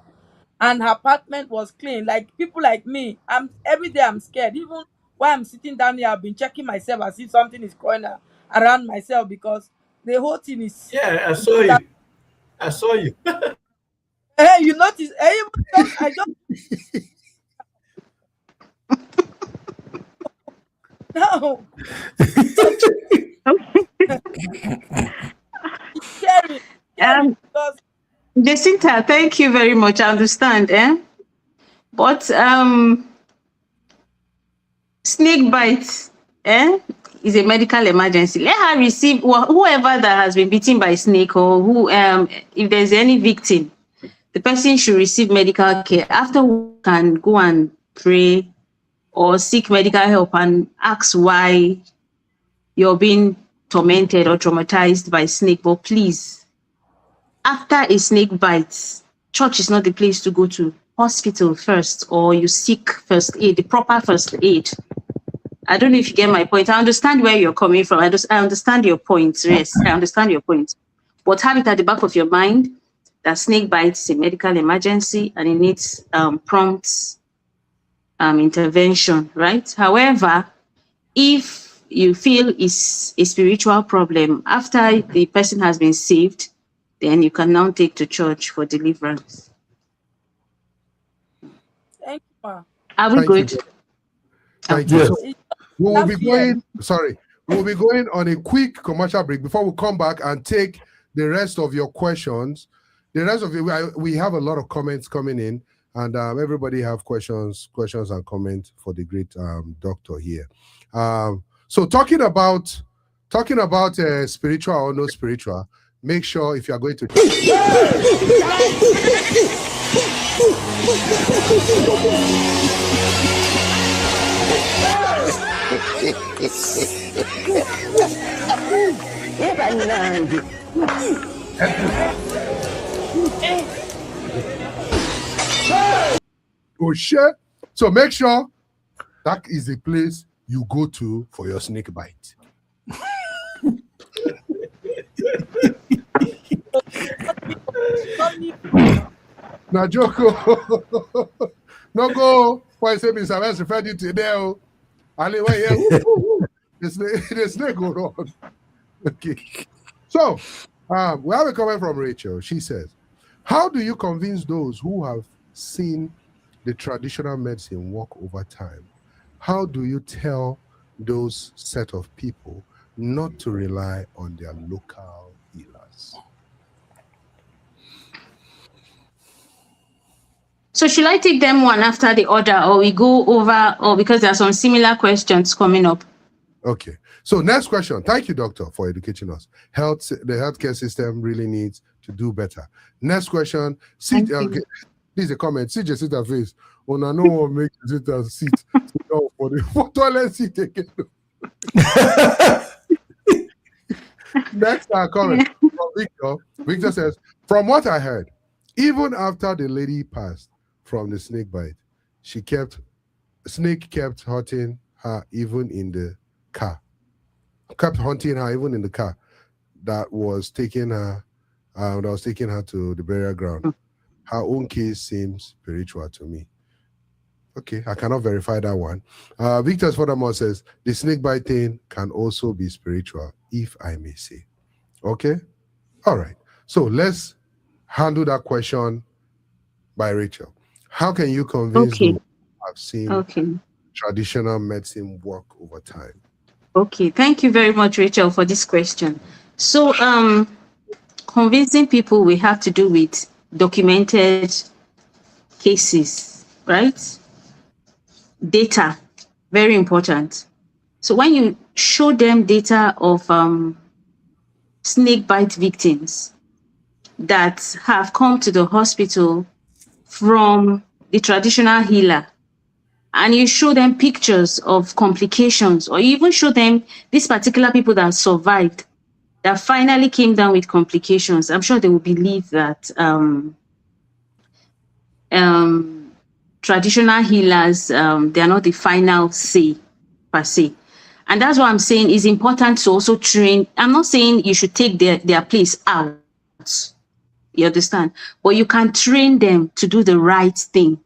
and her apartment was clean. Like people like me, every day I'm scared. Even while I'm sitting down here, I've been checking myself as if something is crawling around myself because the whole thing is. Yeah, I saw you. I saw you. Hey, you notice? I just no. It's scary. Because Jacinta, thank you very much. I understand, But snake bites, is a medical emergency. Let her receive whoever that has been bitten by snake, or who if there's any victim, the person should receive medical care. After, we can go and pray or seek medical help and ask why you're being tormented or traumatized by snake. But please, after a snake bites, church is not the place to go to. Hospital first, or you seek first aid, the proper first aid. I don't know if you get my point. I understand where you're coming from. I understand your point. Yes, I understand your point. But have it at the back of your mind that snake bites is a medical emergency and it needs prompt intervention, right? However, if you feel it's a spiritual problem, after the person has been saved, then you can now take to church for deliverance. thank you, ma. Are we good? Thank you. So we'll be going on a quick commercial break before we come back and take the rest of your questions. The rest of it, we have a lot of comments coming in, and everybody have questions and comments for the great doctor here. So talking about spiritual or no spiritual, make sure if you are going to Oh shit. So make sure that is the place you go to for your snake bite. Now, Joko, no go. Why say Mr. West referred you to there? Ali, why here? The snake go wrong. Okay. So, we have a comment from Rachel. She says, "How do you convince those who have seen the traditional medicine work over time? How do you tell those set of people not to rely on their local healers?" So should I take them one after the other, or we go over, or because there are some similar questions coming up? Okay. So next question. Thank you, doctor, for educating us. The healthcare system really needs to do better. Next question. This is a comment. See just sit her face. Oh, no one make you sit and sit for the toilet seat again. Next comment from Victor. Victor says, "From what I heard, even after the lady passed from the snake bite, snake kept hunting her even in the car. Kept hunting her even in the car that was taking her to the burial ground. Her own case seems spiritual to me." Okay, I cannot verify that one. Victor furthermore says, "The snake bite thing can also be spiritual, if I may say." Okay, all right. So let's handle that question by Rachel. How can you convince those who have seen traditional medicine work over time? Okay, thank you very much, Rachel, for this question. So, convincing people we have to do with documented cases, right? Data, very important. So when you show them data of snake bite victims that have come to the hospital from the traditional healer, and you show them pictures of complications, or you even show them these particular people that survived, that finally came down with complications, I'm sure they will believe that traditional healers, they are not the final say per se. And that's what I'm saying is important to also train. I'm not saying you should take their place out. You understand? But you can train them to do the right thing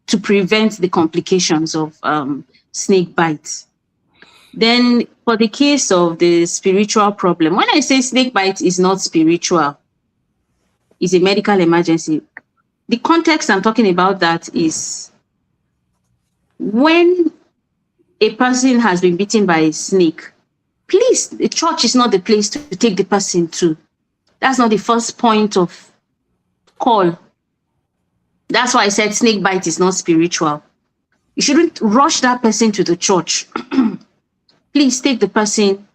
to prevent the complications of snake bites. Then for the case of the spiritual problem, when I say snake bite is not spiritual, it's a medical emergency, the context I'm talking about that is when a person has been bitten by a snake, please, the church is not the place to take the person to. That's not the first point of call. That's why I said snake bite is not spiritual. You shouldn't rush that person to the church. Please take the person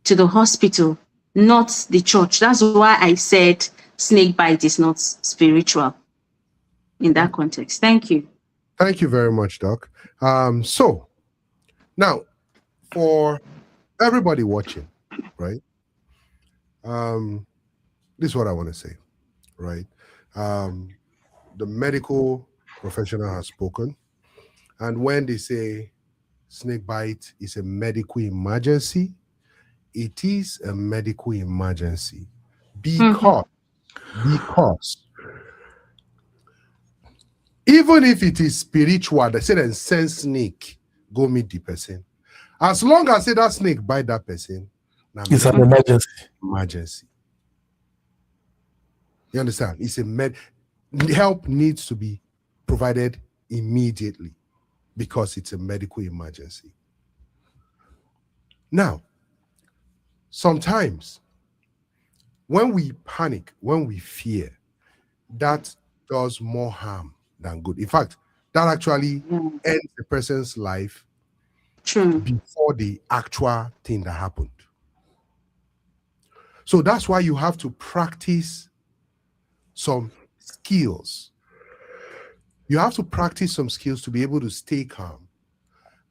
to the hospital, not the church. That's why I said snake bite is not spiritual in that context. Thank you. Thank you very much, Doc. So now for everybody watching, right? This is what I want to say, right? The medical professional has spoken, and when they say snake bite is a medical emergency, it is a medical emergency because even if it is spiritual, they say then send snake go meet the person. As long as say that snake bite that person, it's an emergency. Emergency. You understand? It's help needs to be provided immediately because it's a medical emergency. Now, sometimes when we panic, when we fear, that does more harm than good. In fact, that actually ends the person's life before the actual thing that happened. So that's why you have to practice some skills. You have to practice some skills to be able to stay calm.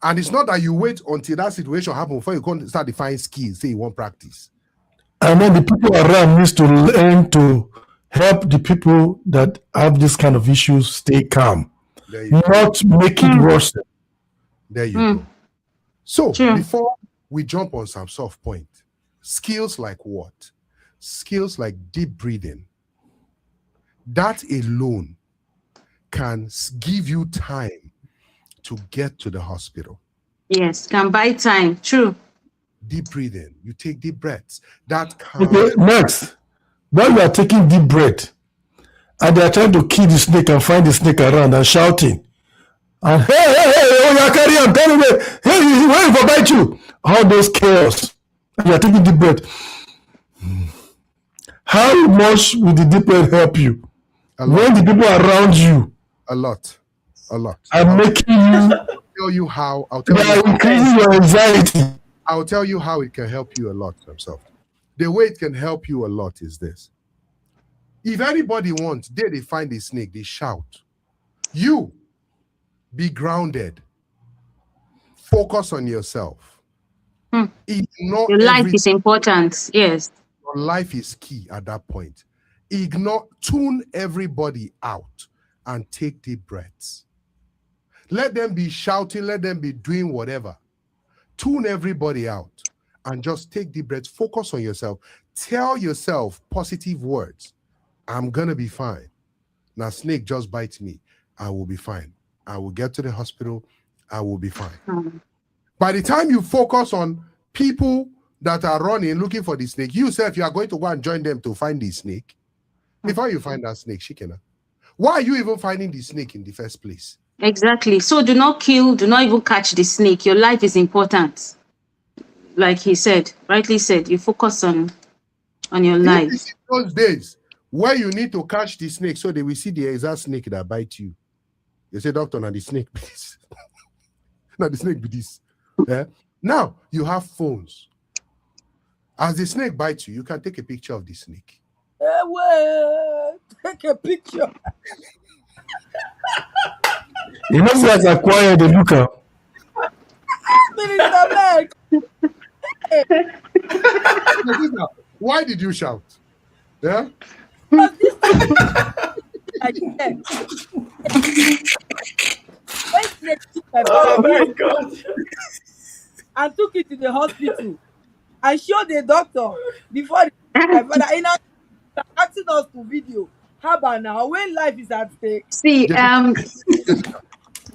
And it's not that you wait until that situation happens before you can start defining skills, say you want practice. And then the people around needs to learn to help the people that have this kind of issues stay calm, There you go. not make it worse. There you go. So True. before we jump on some soft point, skills like what? Skills like deep breathing. That alone can give you time to get to the hospital. Yes, can buy time. True. Deep breathing. You take deep breaths. That Okay, next, while you are taking deep breath, and they are trying to kill the snake and find the snake around and shouting, and hey, oh, you carry on, tell me, hey, where if I bite you? All those chaos. And you are taking deep breath. How much will the deep breath help you? When the people around you a lot. are making you, Tell you how. they are increasing your anxiety. I'll tell you how it can help you a lot, themselves. The way it can help you a lot is this. If anybody wants, they find a snake, they shout. You be grounded. Focus on yourself. Ignore Your life is important. Yes. Your life is key at that point. Tune everybody out and take deep breaths. Let them be shouting, let them be doing whatever. Tune everybody out and just take deep breaths. Focus on yourself. Tell yourself positive words. I'm gonna be fine. Now, snake just bites me. I will be fine. I will get to the hospital. I will be fine. By the time you focus on people that are running, looking for the snake, you say if you are going to go and join them to find the snake, before you find that snake, Shikena, why are you even finding the snake in the first place? Exactly. So do not kill, do not even catch the snake. Your life is important. Like he said, rightly said, you focus on your life. Those days where you need to catch the snake so they will see the exact snake that bite you. You say, doctor, now the snake be this. Now the snake be this. Yeah? Now you have phones. As the snake bites you, you can take a picture of the snake. Take a picture. You know, he has acquired the looker. Why did you shout? Yeah? Oh my God. And took it to the hospital. I showed the doctor before my father asking us to video. How about now when life is at stake? See, can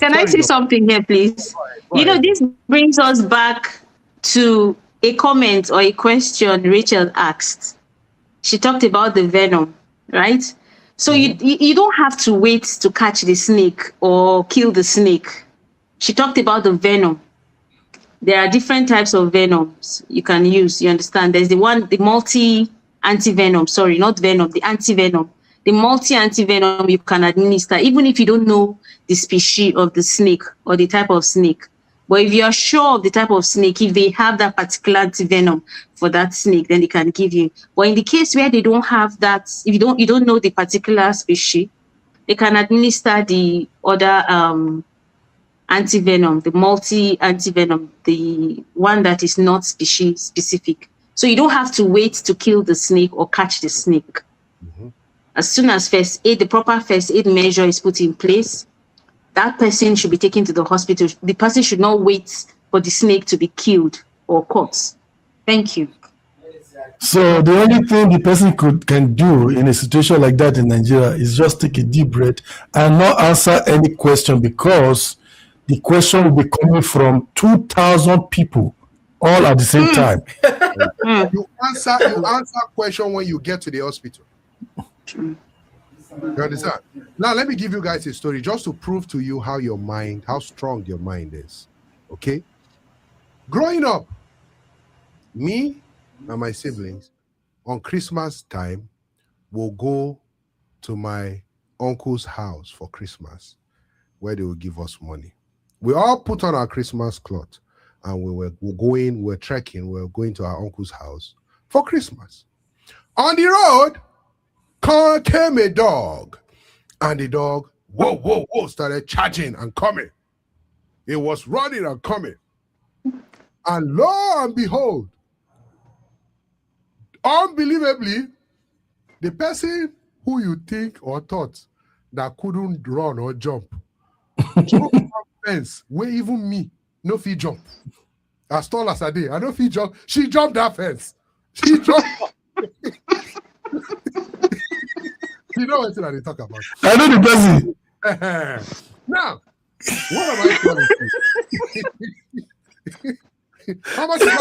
I say something here, please? You know, this brings us back to a comment or a question Rachel asked. She talked about the venom, right? So you don't have to wait to catch the snake or kill the snake. She talked about the venom. There are different types of venoms you can use. You understand? There's the multi-antivenom. Sorry, not venom, the antivenom. The multi-antivenom you can administer, even if you don't know the species of the snake or the type of snake. But if you are sure of the type of snake, if they have that particular antivenom for that snake, then they can give you. But in the case where they don't have that, if you don't know the particular species, they can administer the other antivenom, the multi-antivenom, the one that is not species specific. So you don't have to wait to kill the snake or catch the snake. As soon as the proper first aid measure is put in place, that person should be taken to the hospital. The person should not wait for the snake to be killed or caught. Thank you. So the only thing the person can do in a situation like that in Nigeria is just take a deep breath and not answer any question, because the question will be coming from 2,000 people all at the same time. You answer question when you get to the hospital. You understand? Now let me give you guys a story just to prove to you how strong your mind is. Okay? Growing up, me and my siblings on Christmas time will go to my uncle's house for Christmas, where they will give us money. We all put on our Christmas cloth and we're trekking, we're going to our uncle's house for Christmas. On the road came a dog, and the dog started charging and coming. It was running and coming, and lo and behold, unbelievably, the person who you think or thought that couldn't run or jump. Jump fence where even me no fit jump. As tall as I did, I don't fit jump. She jumped that fence. She jumped. You know what they talk about. I know the person. Now, what am I telling you? How much is that?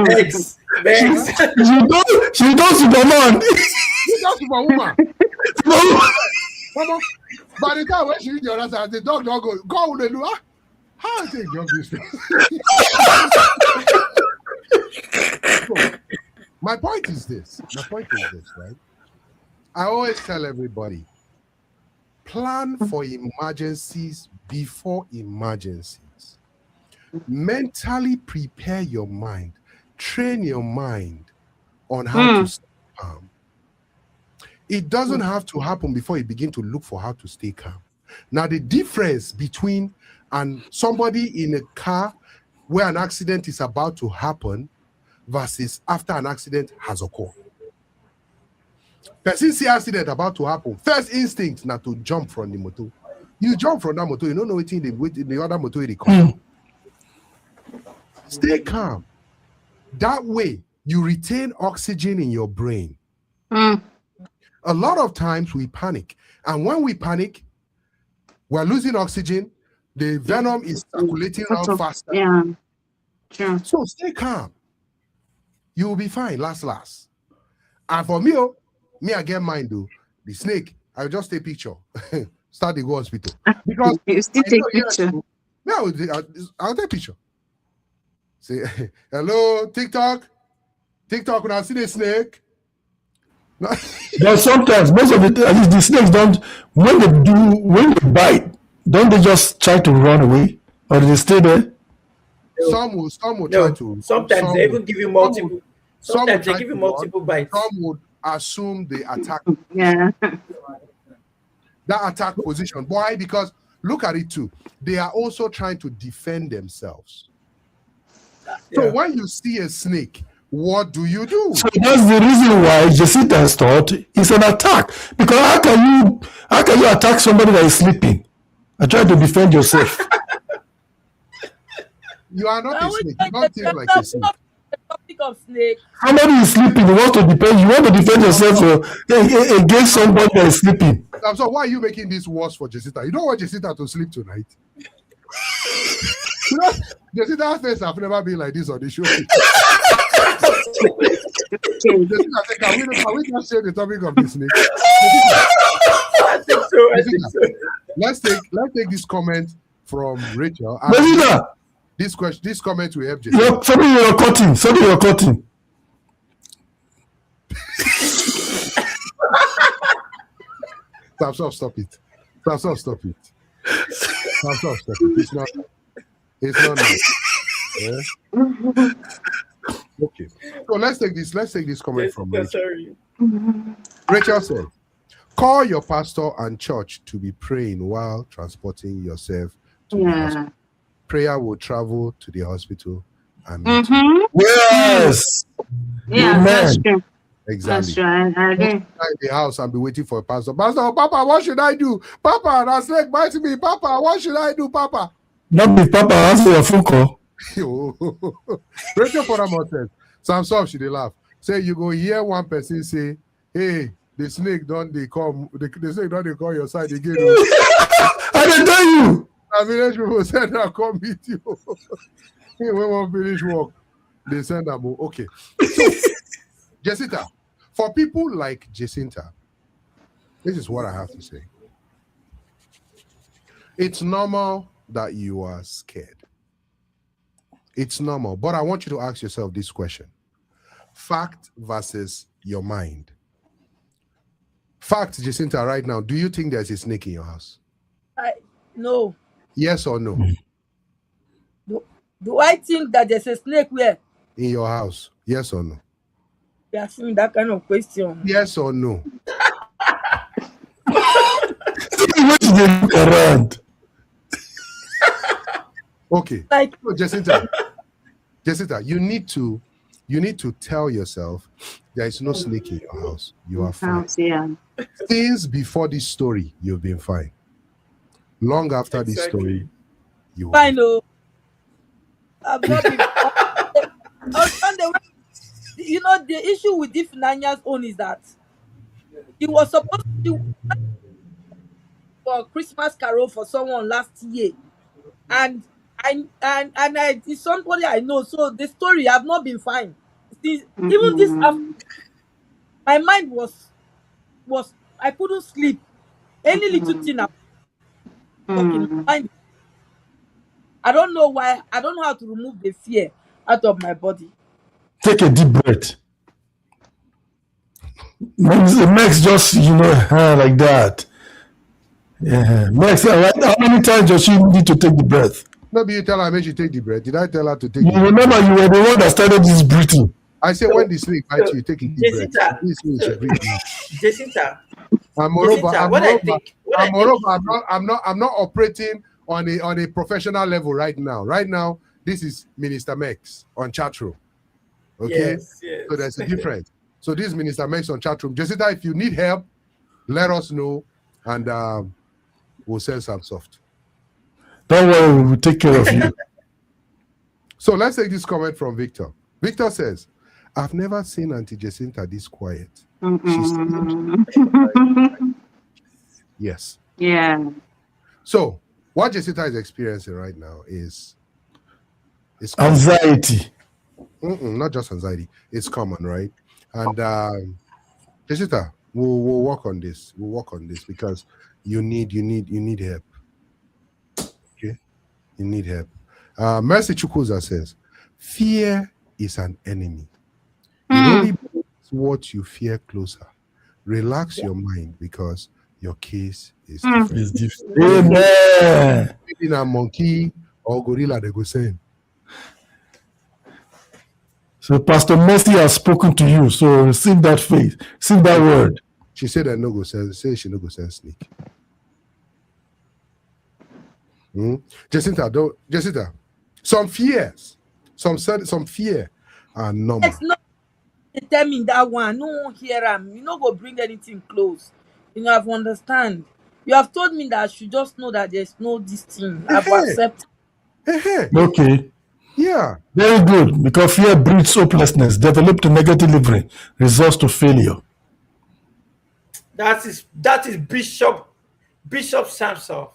Next. She does Superman. She does Superwoman. By the time when she read the other side, the dog don't go. God will do. How I take jump this thing? So, my point is this, right? I always tell everybody, plan for emergencies before emergencies. Mentally prepare your mind. Train your mind on how to stay calm. It doesn't have to happen before you begin to look for how to stay calm. Now, the difference between somebody in a car where an accident is about to happen versus after an accident has occurred. Person see accident about to happen. First instinct not to jump from the motor. You jump from that motor, you don't know what in the other motor they come. Stay calm. That way, you retain oxygen in your brain. A lot of times we panic. And when we panic, we're losing oxygen. The venom is circulating around faster. Yeah. Sure. So stay calm. You will be fine, last. And for me, I get mine though. The snake, I'll just take picture. Start the go hospital. Because you still take picture. I'll take picture. Say, hello, TikTok, when I see the snake. But sometimes, most of it, at least the snakes don't, when they bite, don't they just try to run away? Or do they stay there? Some will try to. Sometimes they even give you multiple. Sometimes they give you multiple bites. Some would assume the attack. Yeah. That attack position. Why? Because look at it too. They are also trying to defend themselves. So when you see a snake, what do you do? So that's the reason why Jacinta thought it's an attack. Because how can you attack somebody that is sleeping and try to defend yourself? You are not a snake. You don't think like a snake. Of snake. Somebody is sleeping. You want to defend yourself against somebody that is sleeping. So why are you making this worse for Jacinta? You don't want Jacinta to sleep tonight. You know, Jacinta's face have never been like this on the show. Jacinta said, can we just share the topic of this snake? I think so. Let's take this comment from Rachel. This comment will help Jacinta. Something you're cutting. Stop it. It's not nice. Yeah? Okay. So let's take this comment from Rachel. Sorry. Rachel said, call your pastor and church to be praying while transporting yourself to the hospital. Prayer will travel to the hospital and meet you. Yes. Yeah, Amen. that's true. Exactly. That's right. I agree. In the house and be waiting for a pastor. Pastor, Papa, what should I do? Papa, that's like bite me. Papa, what should I do, Papa? Not be Papa, answer your phone call. Rachel Fodamon said, Samson, she dey laugh. Say you go hear one person say, hey, the snake don't they come, the snake don't they call your side again. I didn't tell you. And village people said, I'll come meet you. When we won't finish work, they send them. Okay. So, Jacinta, for people like Jacinta, this is what I have to say. It's normal that you are scared. It's normal. But I want you to ask yourself this question. Fact versus your mind. Fact, Jacinta, right now, do you think there's a snake in your house? No. Yes or no? Do I think that there's a snake where? In your house? Yes or no? You asking me that kind of question. Yes or no? Where did they look around? Okay. Like, so, Jacinta, Jessica, you need to tell yourself there is no snake in your house. You are fine. Yeah. Since before this story, you've been fine. Long after this story, you will Fine, no. I've not been. On the way, you know, the issue with Ifunanya's own is that he was supposed to for Christmas carol for someone last year, and it's somebody I know. So the story have not been fine. Since, even this after, my mind was I couldn't sleep. Any little thing I fucking mind. I don't know why. I don't know how to remove the fear out of my body. Take a deep breath. Max just, like that. Yeah. Max, how many times does she need to take the breath? Maybe you tell her when she take the breath. Did I tell her to take You the breath? remember you were the one that started this breathing. I said when the snake bites you, take a deep breath. This way you should breathe now. Jacinta, And moreover, Jacinta, I'm not operating on a professional level right now. Right now, this is Minister Mex on chat room. Okay, Yes. so there's a difference. So this is Minister Mex on chat room. Jessica, if you need help, let us know, and we'll send some soft. Don't worry, we'll take care of you. So let's take this comment from Victor. Victor says, "I've never seen Auntie Jacinta this quiet. Yes. Yeah. So what Jacinta is experiencing right now is Anxiety. not just anxiety. It's common, right? And Jacinta, we'll work on this. We'll work on this because you need help. Okay, you need help. Mercy Chukwuza says, "Fear is an enemy. It only brings what you fear closer. Relax your mind because your case is different." It's different. Amen. Maybe a monkey or gorilla, they go same. So Pastor Mercy has spoken to you. So receive that faith. Receive that word. She said that no go send. Say she no go send snake. Jacinta, some fears, some fear are normal. It's not determine that one. No one hear him. You no go bring anything close. You know, I've understand. You have told me that I should just know that there's no this thing. I've accepted. Okay. Yeah. Very good. Because fear breeds hopelessness, develop to negative living, results to failure. that is Bishop Samson.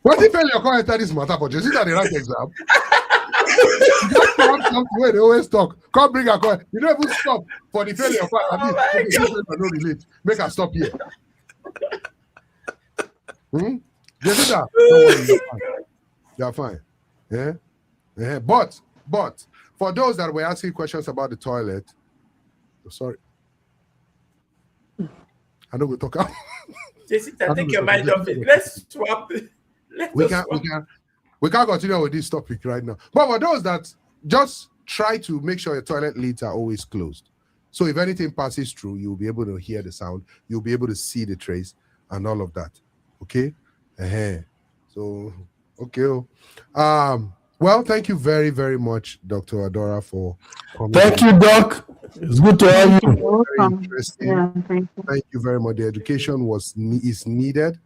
What if you come enter this matter for just at the right exam? Just come to where they always talk. Come bring a call. You don't even stop for the failure part. I don't relate. Make her stop here. Jessica, you're fine. Yeah. Yeah. But for those that were asking questions about the toilet, sorry. I know we talk out. Jessica, take your mind off it. Let's swap. We can't continue with this topic right now. But for those that just try to make sure your toilet lids are always closed. So if anything passes through, you'll be able to hear the sound, you'll be able to see the trace and all of that. Okay? So okay. Well, thank you very, very much, Dr. Adora, for coming. Thank you, Doc. It's good to have you. Very interesting. Yeah, thank you very much. The education is needed.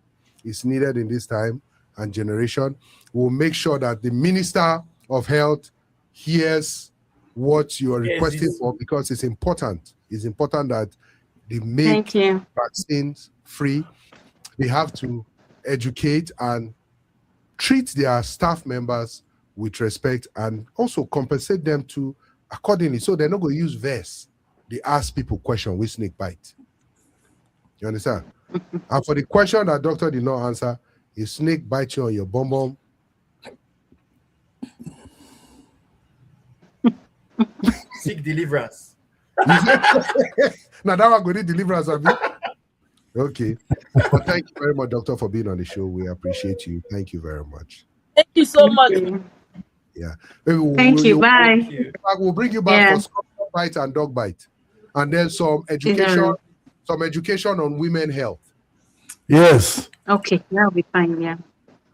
It's needed in this time and generation. We'll make sure that the Minister of Health hears what you are requesting for, because it's important. It's important that they make vaccines free. They have to educate and treat their staff members with respect and also compensate them too accordingly. So they're not going to use vests. They ask people questions with snake bite. You understand? And for the question that doctor did not answer, if snake bites you on your bum bum, seek deliverance. Now that one going to deliverance of you. Okay. Well, thank you very much, doctor, for being on the show. We appreciate you. Thank you very much. Thank you so much. Yeah. Thank you. Bye. We'll bring you back for scorpion bite and dog bite, and then some education on women health. Yes. Okay, that'll be fine. Yeah.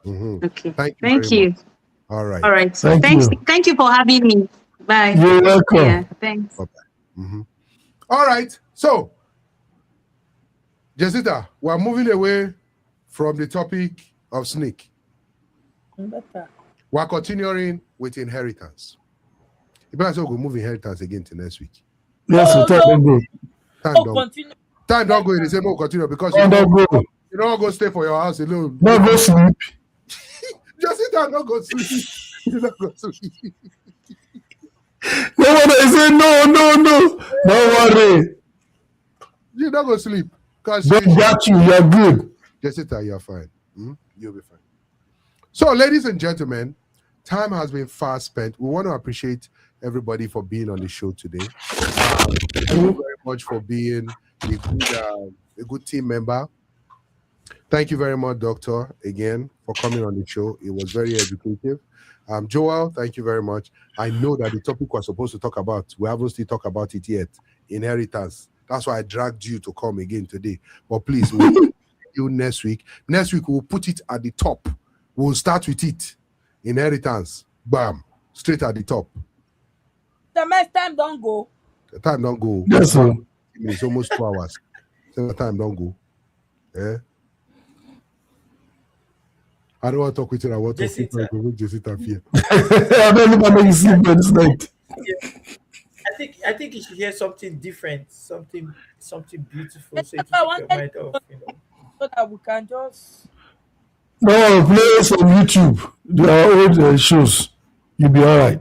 Okay. Thank you. Thank you. Much. All right. All right. So Thank thanks. you. Thank you for having me. Bye. You're welcome. Yeah. Thanks. All right. So, Jessica, we're moving away from the topic of snake. We're continuing with inheritance. You better say we'll move inheritance again to next week. Yes, No, time no. don't go. Time Oh, don't. continue. Time don't go in the same way continue because Time don't go. you don't go stay for your house alone. No go sleep. Jessica, don't go sleep. You don't go sleep. No one say no. Don't worry. You don't go sleep. Because They got you. You're good. Jessica, you're fine. You'll be fine. So, ladies and gentlemen, time has been fast spent. We want to appreciate everybody for being on the show today. Thank you very much for being a good team member. Thank you very much, Doctor, again, for coming on the show. It was very educative. Joel, thank you very much. I know that the topic we're supposed to talk about, we haven't still talked about it yet, inheritance. That's why I dragged you to come again today. But please, we'll see you next week. Next week, we'll put it at the top. We'll start with it. Inheritance. Bam. Straight at the top. The next time don't go. The time don't go. Yes, sir. It's almost 2 hours. So the time don't go. Yeah. I don't want to talk with you. I want to talk with you. I will just sit and fear. I don't know if you sleep this night. Yeah. I think you should hear something different, something beautiful, so you I can take your wanted mind off, so that we can just. No, play us on YouTube. There are old shows. You'll be all right.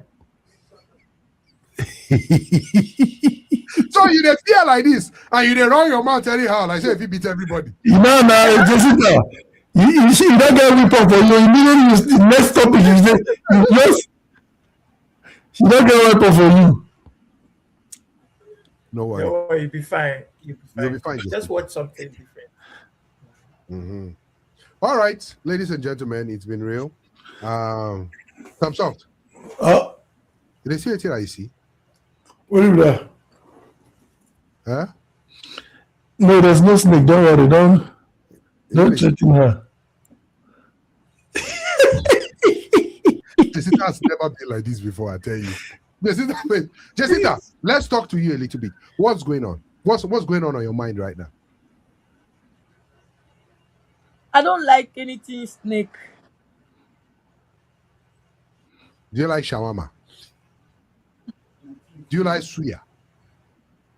So you dey fear like this, and you dey run your mouth anyhow, like say if you beat everybody. No, Jessica. You don't get whip up for you. Immediately use the next topic. You don't get whip up for you. No worry. No, you'll be fine. You'll be fine. Just watch something different. All right, ladies and gentlemen, it's been real. Thumbs up. Oh, did they see it here? I see. What is that? Huh? No, there's no snake. Don't worry. Don't threaten her. Jessica has never been like this before, I tell you. Jessica, let's talk to you a little bit. What's going on? What's going on your mind right now? I don't like anything snake. Do you like shawarma? Do you like suya?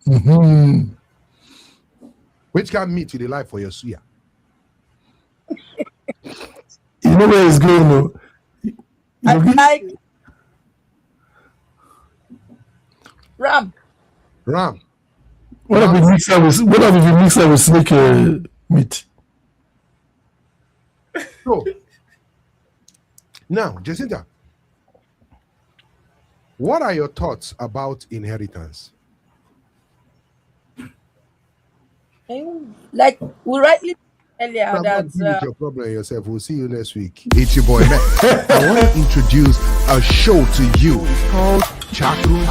Mm-hmm. Which kind of meat do you like for your suya? You know where it's going, though. I like ram. Ram. What have you mixed up with snake meat? So, now, Jacinta, what are your thoughts about inheritance? Like we rightly earlier Deal with that your problem yourself. We'll see you next week. It's your boy Matt. I want to introduce a show to you. It's called Chat Room.